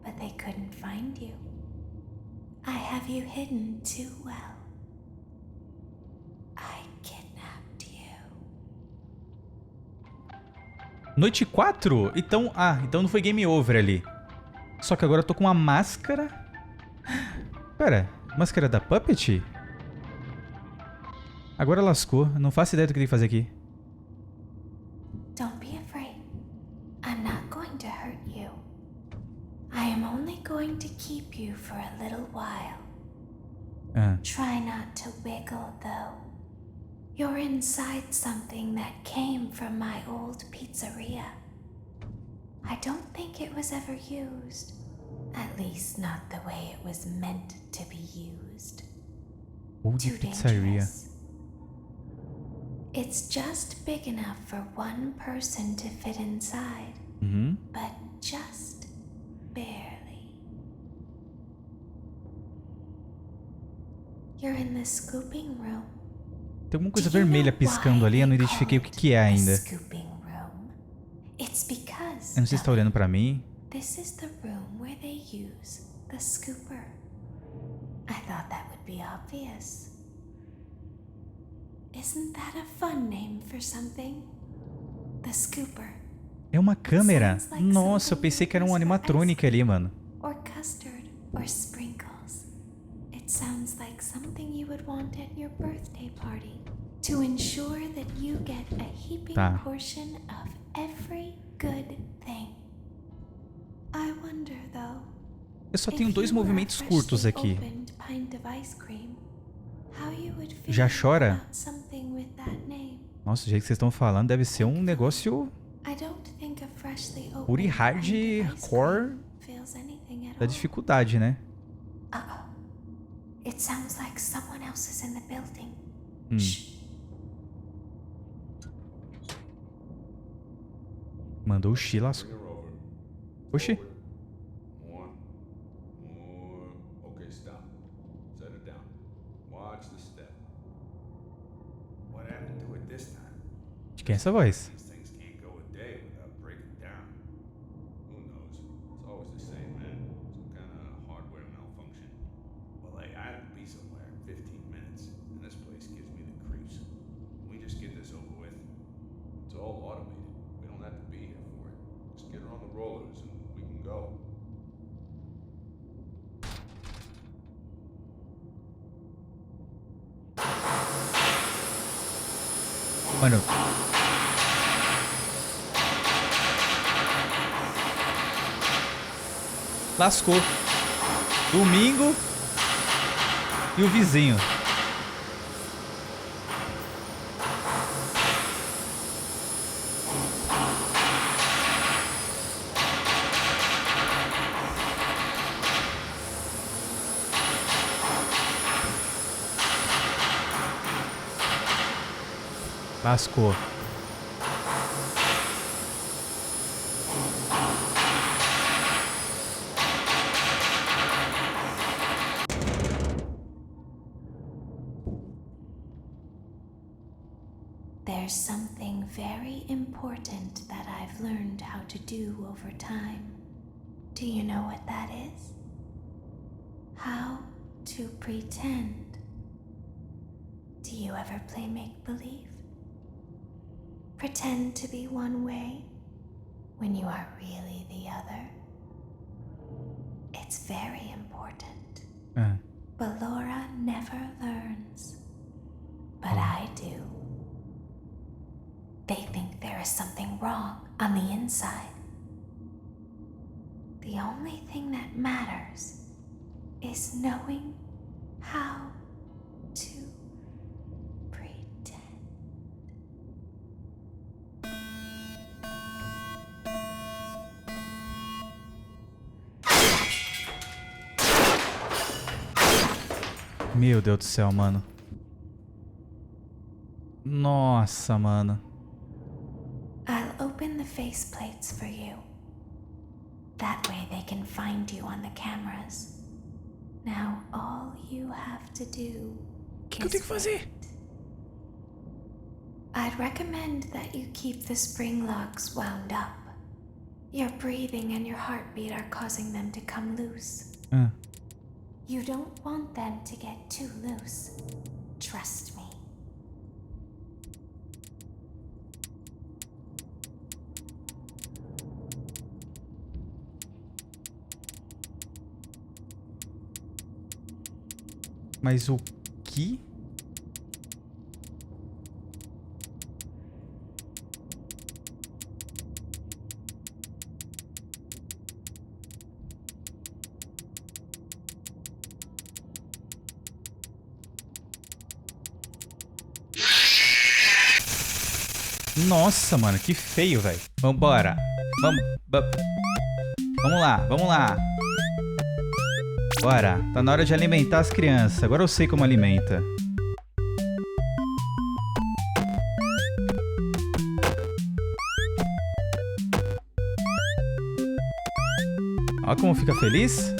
but they couldn't find you. I have you hidden too well. I kidnapped you. Noite 4? Então, então não foi game over ali. Só que agora eu tô com uma máscara. Pera, máscara da Puppet? Agora lascou. Não faço ideia do que tem que fazer aqui. Don't be afraid. I'm not going to hurt you. I am only going to keep you for a little while. Try not to wiggle, though. You're inside something that came from my old pizzeria. I don't think it was ever used. At least not the way it was meant to be used. Old pizzeria. It's just big enough for one person to fit inside. But just barely. You're in the scooping room. Tem alguma coisa vermelha piscando ali, eu não identifiquei o que é ainda. Eu não sei se está olhando pra mim. This is the room where they use the scooper. I thought that would be obvious. Isn't that a fun name for something? The scooper. É uma câmera? Nossa, eu pensei que era um animatronic ali, mano. Or custard or sprinkles. It sounds like something you would want at your birthday party to ensure that you get a heaping portion of every good thing. I wonder though. Eu só tenho 2 movimentos curtos aqui. Já chora? Nossa, o jeito que vocês estão falando deve ser um negócio pure hardcore da dificuldade, né? It sounds like someone else is in the building. Mandou o chilasco. Oxi. Okay, stop. Set it down. Watch the step. What happened to it this time? De quem é essa voz? These things can't go a day without breaking down. Who knows? It's always the same, man. Some kind of hardware malfunction. Well, hey, I have to be somewhere in 15 minutes, and this place gives me the creeps. Can we just get this over with? It's all automated. We don't have to be here for it. Just get her on the rollers and we can go. Mano. Lascou. Domingo. E o vizinho. Lascou. There's something very important that I've learned how to do over time. Do you know what that is? How to pretend. Do you ever play make-believe? Pretend to be one way when you are really the other. It's very important. But Laura never learns. But I do. They think there is something wrong on the inside. The only thing that matters is knowing how to pretend. Meu Deus do céu, mano. Nossa, mano. I'll open the faceplates for you. That way they can find you on the cameras. Now all you have to do que eu tenho que fazer? I'd recommend that you keep the spring locks wound up. Your breathing and your heartbeat are causing them to come loose. You don't want them to get too loose. Trust me. Mas o que? Nossa, mano, que feio, velho. Vambora. Vamos lá, vamos lá. Bora, tá na hora de alimentar as crianças. Agora eu sei como alimenta. Olha como fica feliz.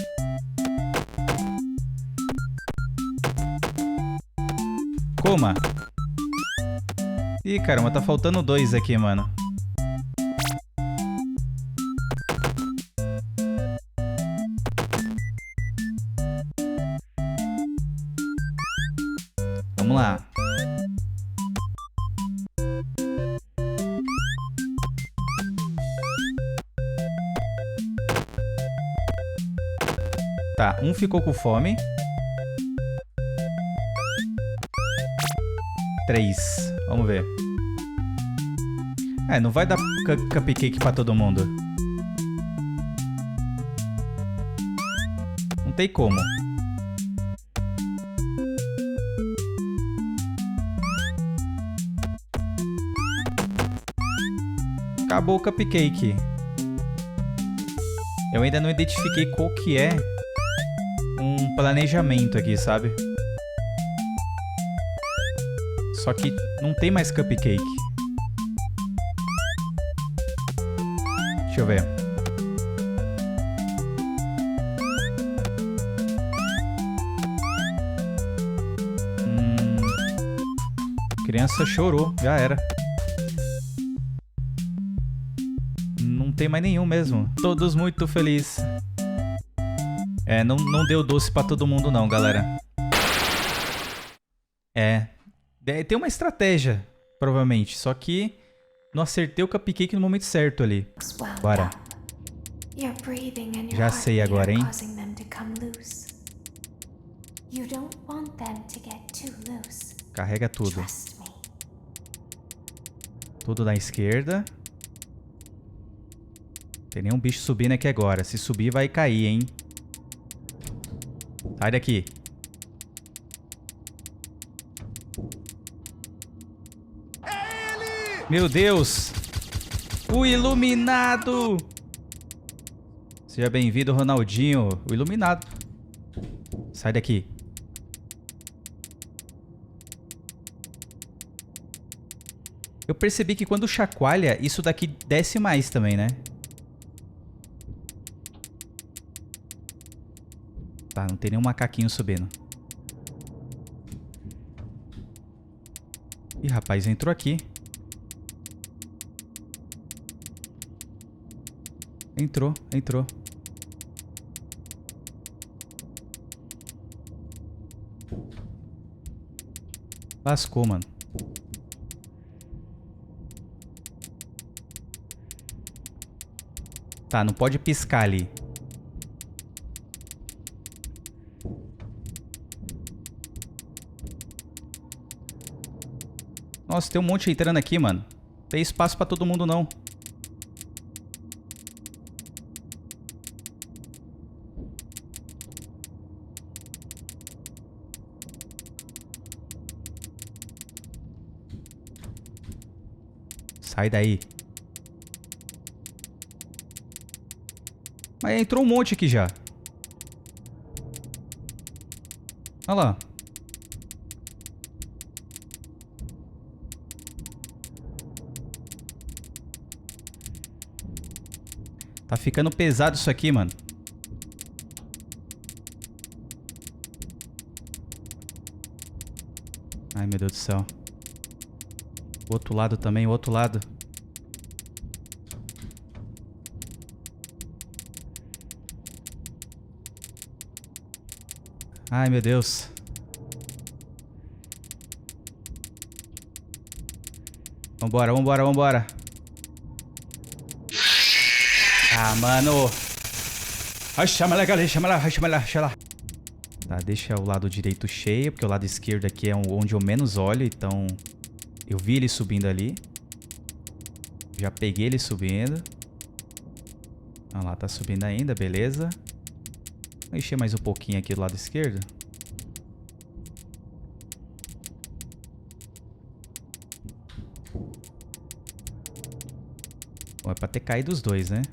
Coma. Ih, caramba, tá faltando 2 aqui, mano. Vamos lá. Tá, um ficou com fome. 3. Vamos ver. É, não vai dar cupcake pra todo mundo. Não tem como. Acabou o cupcake. Eu ainda não identifiquei qual que é um planejamento aqui, sabe? Só que não tem mais cupcake. Deixa eu ver. Criança chorou, já era. Não tem mais nenhum mesmo. Todos muito felizes. É, não deu doce pra todo mundo não, galera. É. Tem uma estratégia, provavelmente. Só que não acertei o cupcake no momento certo ali. Bora. Já sei agora, hein? Carrega tudo. Tudo na esquerda. Tem nenhum bicho subindo aqui agora. Se subir, vai cair, hein? Sai daqui. Meu Deus! O iluminado! Seja bem-vindo, Ronaldinho. O iluminado. Sai daqui. Eu percebi que quando chacoalha, isso daqui desce mais também, né? Tá, não tem nenhum macaquinho subindo. Ih, rapaz, entrou aqui. Entrou. Lascou, mano. Tá, não pode piscar ali. Nossa, tem um monte entrando aqui, mano. Não tem espaço pra todo mundo, não. Sai daí. Mas entrou um monte aqui já. Olha lá. Tá ficando pesado isso aqui, mano. Ai, meu Deus do céu. O outro lado também, o outro lado. Ai, meu Deus. Vambora, vambora, vambora. Ah, mano. Chama lá. Tá, deixa o lado direito cheio, porque o lado esquerdo aqui é onde eu menos olho, então... Eu vi ele subindo ali. Já peguei ele subindo. Olha lá, tá subindo ainda, beleza. Vou encher mais um pouquinho aqui do lado esquerdo. Bom, é pra ter caído os dois, né?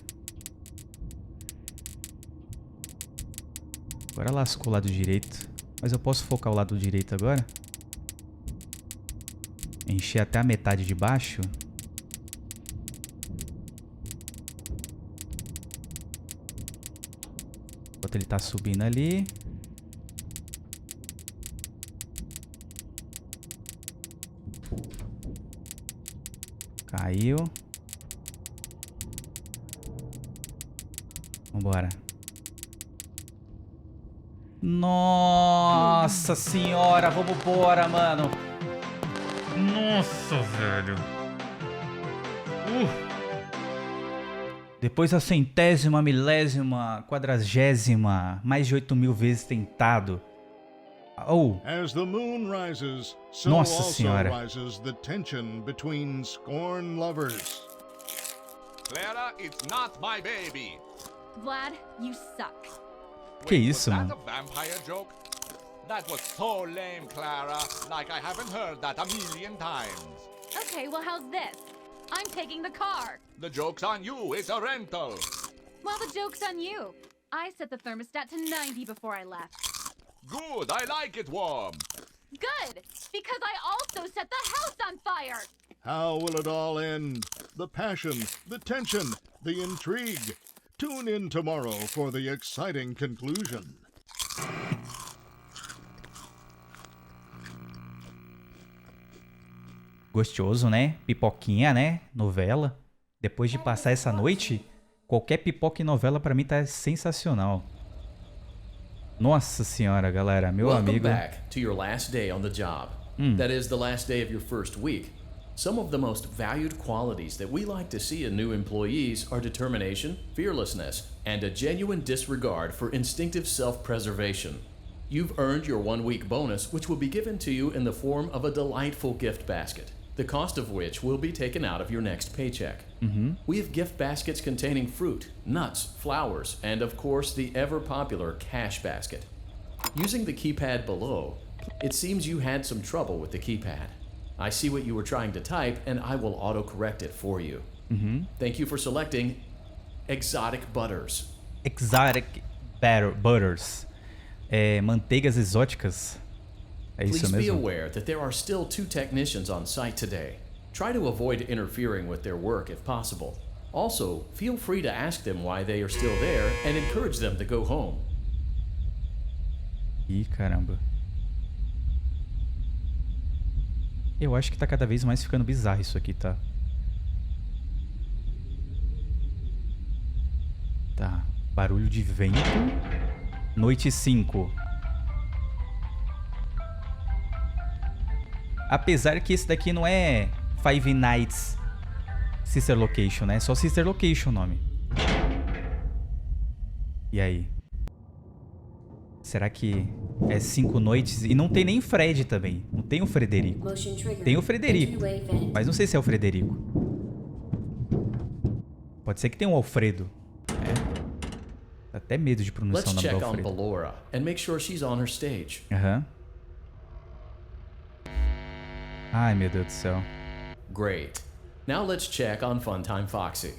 Agora lascou o lado direito. Mas eu posso focar o lado direito agora? Encher até a metade de baixo. Enquanto ele tá subindo ali. Caiu. Vambora. Nossa senhora, vamos embora, mano. Nossa, velho. Depois da centésima, milésima, quadragésima, mais de 8.000 vezes tentado. Oh. As the moon rises, so Nossa also senhora. rises the tension between scorn lovers. Clara, it's not my baby. Vlad, you suck. Que isso, was mano? that a vampire joke? That was so lame, Clara. Like I haven't heard that a million times. Okay, well, how's this? I'm taking the car. The joke's on you. It's a rental. Well, the joke's on you. I set the thermostat to 90 before I left. Good. I like it warm. Good, because I also set the house on fire. How will it all end? The passion, the tension, the intrigue. Tune in tomorrow for the exciting conclusion. Gostoso, né? Pipoquinha, né? Novela. Depois de passar essa noite, qualquer pipoca e novela pra mim tá sensacional. Nossa senhora, galera, meu amigo. Welcome back to your last day on the job. That is the last day of your first week. Some of the most valued qualities that we like to see in new employees are determination, fearlessness, and a genuine disregard for instinctive self-preservation. You've earned your 1-week bonus, which will be given to you in the form of a delightful gift basket, the cost of which will be taken out of your next paycheck. We have gift baskets containing fruit, nuts, flowers, and of course the ever-popular cash basket. Using the keypad below, it seems you had some trouble with the keypad. I see what you were trying to type, and I will auto-correct it for you. Thank you for selecting exotic butters. Exotic butters. Manteigas exóticas. É isso Please be mesmo? aware that there are still 2 technicians on site today. Try to avoid interfering with their work if possible. Also, feel free to ask them why they are still there and encourage them to go home. Ih, caramba. Eu acho que tá cada vez mais ficando bizarro isso aqui, tá? Tá. Barulho de vento. Noite 5. Apesar que esse daqui não é Five Nights Sister Location, né? É só Sister Location o nome. E aí? Será que é 5 noites? E não tem nem Fred também. Não tem o Frederico. Tem o Frederico, mas não sei se é o Frederico. Pode ser que tenha um Alfredo. Dá até medo de pronunciar o nome do Let's check on Alfredo. Ballora and make sure she's on her stage. Aham. Ai, meu Deus do céu. Great. Now let's check on Funtime Foxy.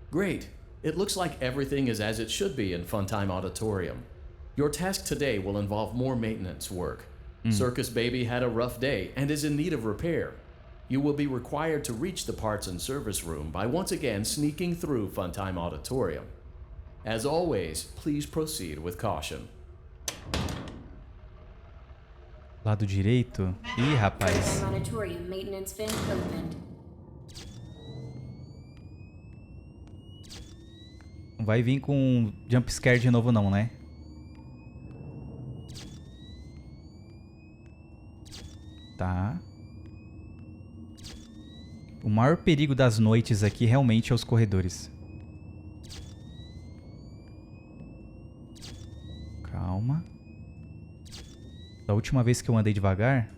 Great. It looks like everything is as it should be in Funtime Auditorium. Your task today will involve more maintenance work. Circus Baby had a rough day and is in need of repair. You will be required to reach the parts and service room by once again sneaking through Funtime Auditorium. As always, please proceed with caution. Lado direito. Ih, rapaz. Auditorium maintenance vent opened. Não vai vir com jump scare de novo não, né? Tá. O maior perigo das noites aqui realmente é os corredores. Calma. Da última vez que eu andei devagar,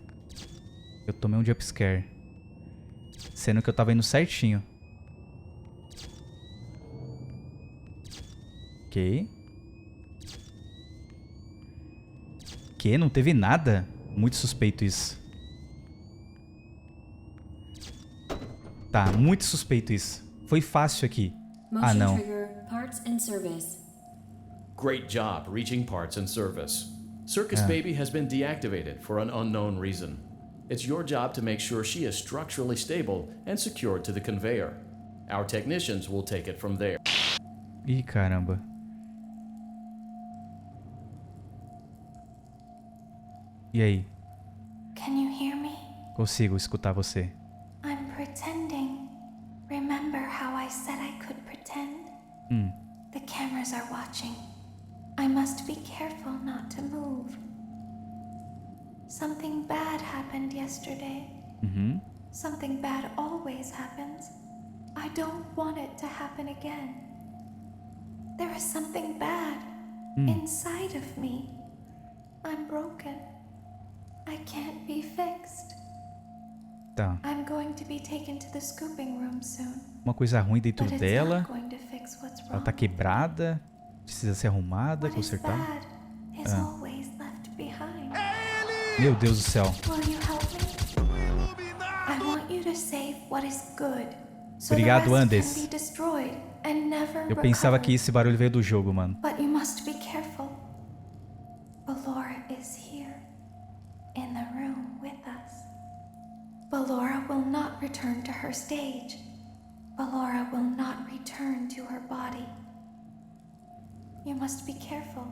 eu tomei um jump scare. Sendo que eu tava indo certinho. Ok. Que? Não teve nada? Muito suspeito isso. Tá, muito suspeito isso. Foi fácil aqui. Ah, não. Great job reaching parts and service. Circus Baby has been deactivated for an unknown reason. It's your job to make sure she is structurally stable and secured to the conveyor. Our technicians will take it from there. Ih, caramba. E aí? Can you hear me? Consigo escutar você. I'm pretending. Remember how I said I could pretend? The cameras are watching. I must be careful not to move. Something bad happened yesterday. Something bad always happens. I don't want it to happen again. There is something bad inside of me. I'm broken. I can't be fixed. Tá. I'm going to be taken to the scooping room soon. Uma coisa ruim dentro But it's dela. not going to fix what's wrong. Ela tá quebrada. Precisa ser arrumada, What is consertada. bad is always left behind. Meu Deus do céu. Will you help me? I want you to save what is good. So Obrigado, the rest Andes. can be destroyed and never Eu pensava que recovered. esse barulho veio do jogo, mano. But you must be careful. Ballora is here, in the room with us. Ballora will not return to her stage. Ballora will not return to her body. You must be careful.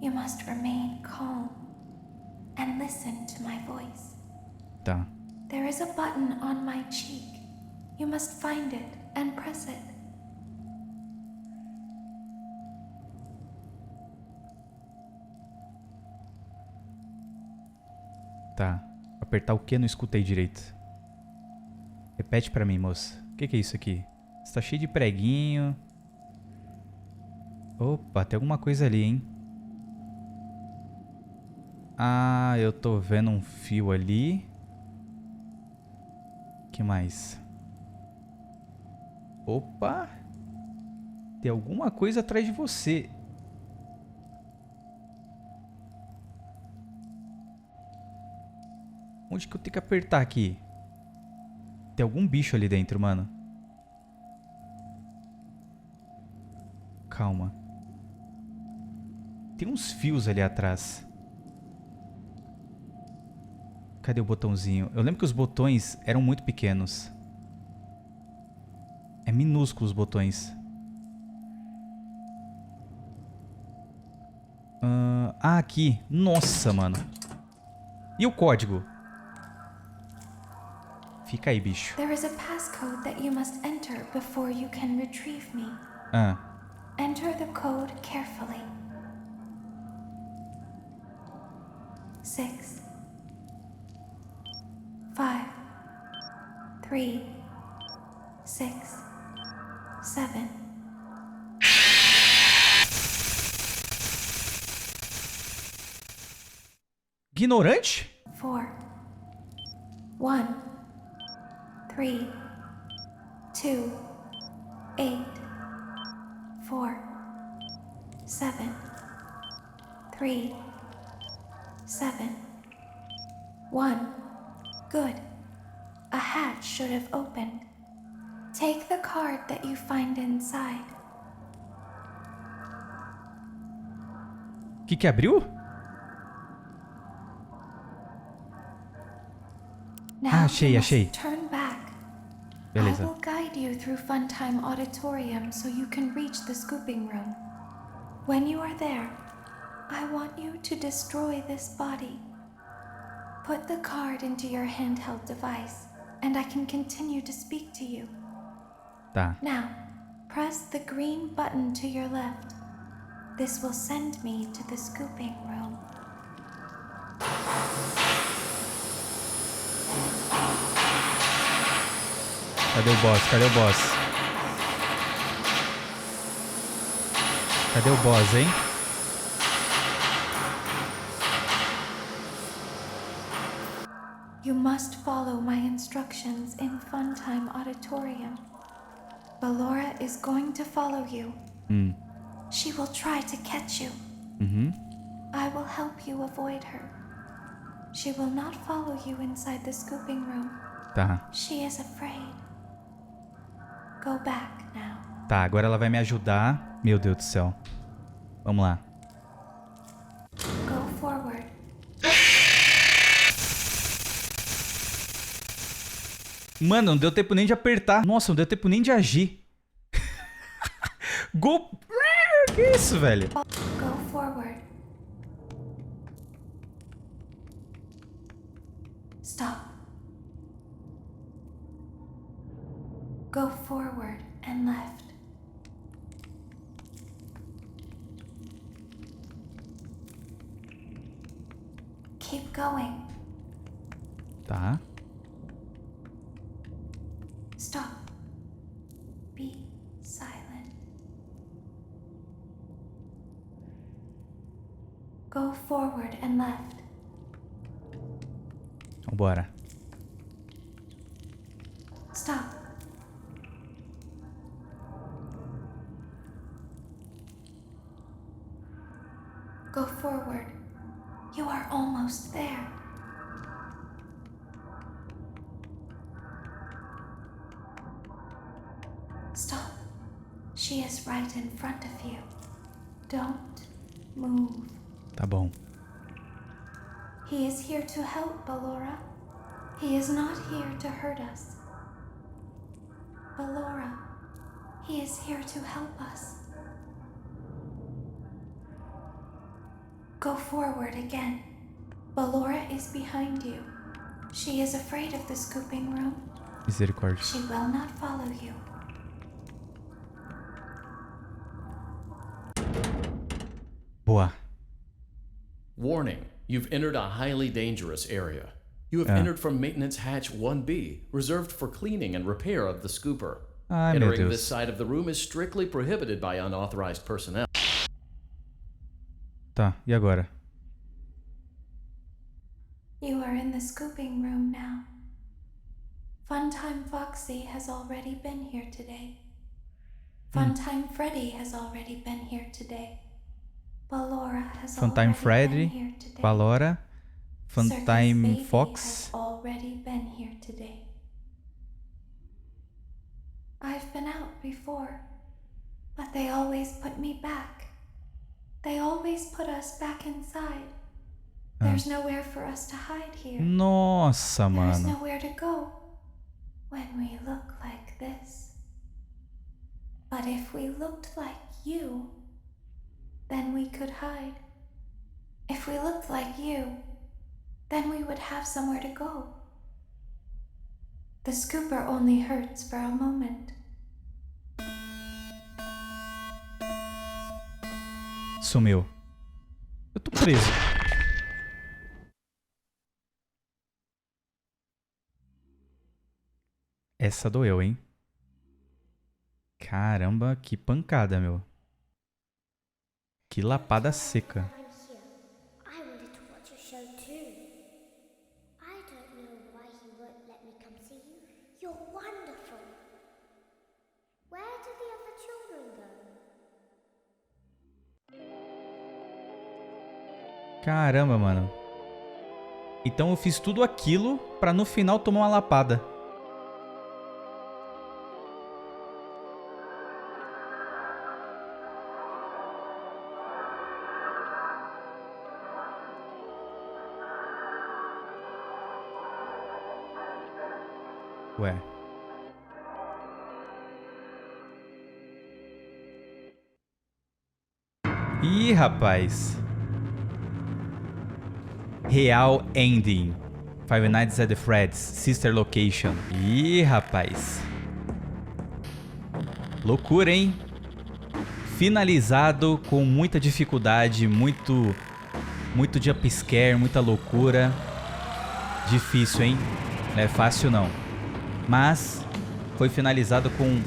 You must remain calm and listen to my voice. Tá. There is a button on my cheek. You must find it and press it. Tá. Apertar o que? Não escutei direito. Repete pra mim, moça. O que é isso aqui? Está cheio de preguinho. Opa, tem alguma coisa ali, hein? Ah, eu tô vendo um fio ali. Que mais? Opa! Tem alguma coisa atrás de você. Onde que eu tenho que apertar aqui? Tem algum bicho ali dentro, mano. Calma. Tem uns fios ali atrás. Cadê o botãozinho? Eu lembro que os botões eram muito pequenos. É minúsculo os botões. Aqui. Nossa, mano. E o código? Fica aí, bicho. There is a passcode that you must enter before you can retrieve me. Enter the code carefully. 6 5 3 6 7. Ignorante? 4 1 3 2 8 4 7 3 7 1. Good. A hatch should have opened. Take the card that you find inside. Que abriu? Now achei, you achei. must turn back. Beleza. I will guide you through Funtime Auditorium so you can reach the scooping room. When you are there, I want you to destroy this body. Put the card into your handheld device, and I can continue to speak to you. Tá. Now, press the green button to your left. This will send me to the scooping room. Cadê o boss? Cadê o boss? Cadê o boss, hein? You must follow my instructions in Funtime Auditorium. Ballora is going to follow you. She will try to catch you. I will help you avoid her. She will not follow you inside the scooping room. Tá. She is afraid. Go back now. Tá, agora ela vai me ajudar. Meu Deus do céu. Vamos lá. Go forward. Mano, não deu tempo nem de apertar. Nossa, não deu tempo nem de agir. Go... Que isso, velho? Go forward. Stop. Go forward and left. Keep going. Tá. Stop. Be silent. Go forward and left. Vambora. Stop. Go forward. You are almost there. Stop. She is right in front of you. Don't move. Tá bom. He is here to help, Ballora. He is not here to hurt us. Ballora, he is here to help us. Go forward again. Ballora is behind you. She is afraid of the scooping room. Misericórdia. She will not follow you. Boa. Warning, you've entered a highly dangerous area. You have entered from Maintenance Hatch 1B, reserved for cleaning and repair of the scooper. Ai, meu Entering Deus. this side of the room is strictly prohibited by unauthorized personnel. Tá, e agora? You are in the scooping room now. Funtime Foxy has already been here today. Funtime Freddy has already been here today. Ballora has Funtime already Freddy, been here today. Ballora, Circus Funtime Baby Fox. has already been here today. I've been out before, but they always put me back. They always put us back inside. There's nowhere for us to hide here. Nossa, There's mano. nowhere to go when we look like this. But if we looked like you, then we could hide. If we looked like you, then we would have somewhere to go. The scooper only hurts for a moment. Sumiu. Eu tô preso. Essa doeu, hein? Caramba, que pancada, meu. Que lapada seca. I wanted to watch your show too. I don't know why he won't let me come see you. You're wonderful. Where did the other children go? Caramba, mano. Então eu fiz tudo aquilo pra no final tomar uma lapada. Ué. Ih, rapaz. Real Ending. Five Nights at the Freddy's Sister Location. Ih, rapaz. Loucura, hein? Finalizado com muita dificuldade, muito jumpscare, muita loucura. Difícil, hein? Não é fácil, não. Mas foi finalizado com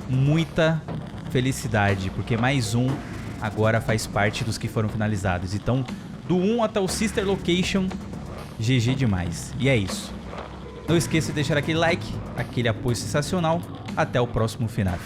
muita felicidade, porque mais um agora faz parte dos que foram finalizados. Então, do 1 até o Sister Location, GG demais. E é isso. Não esqueça de deixar aquele like, aquele apoio sensacional. Até o próximo FNAF.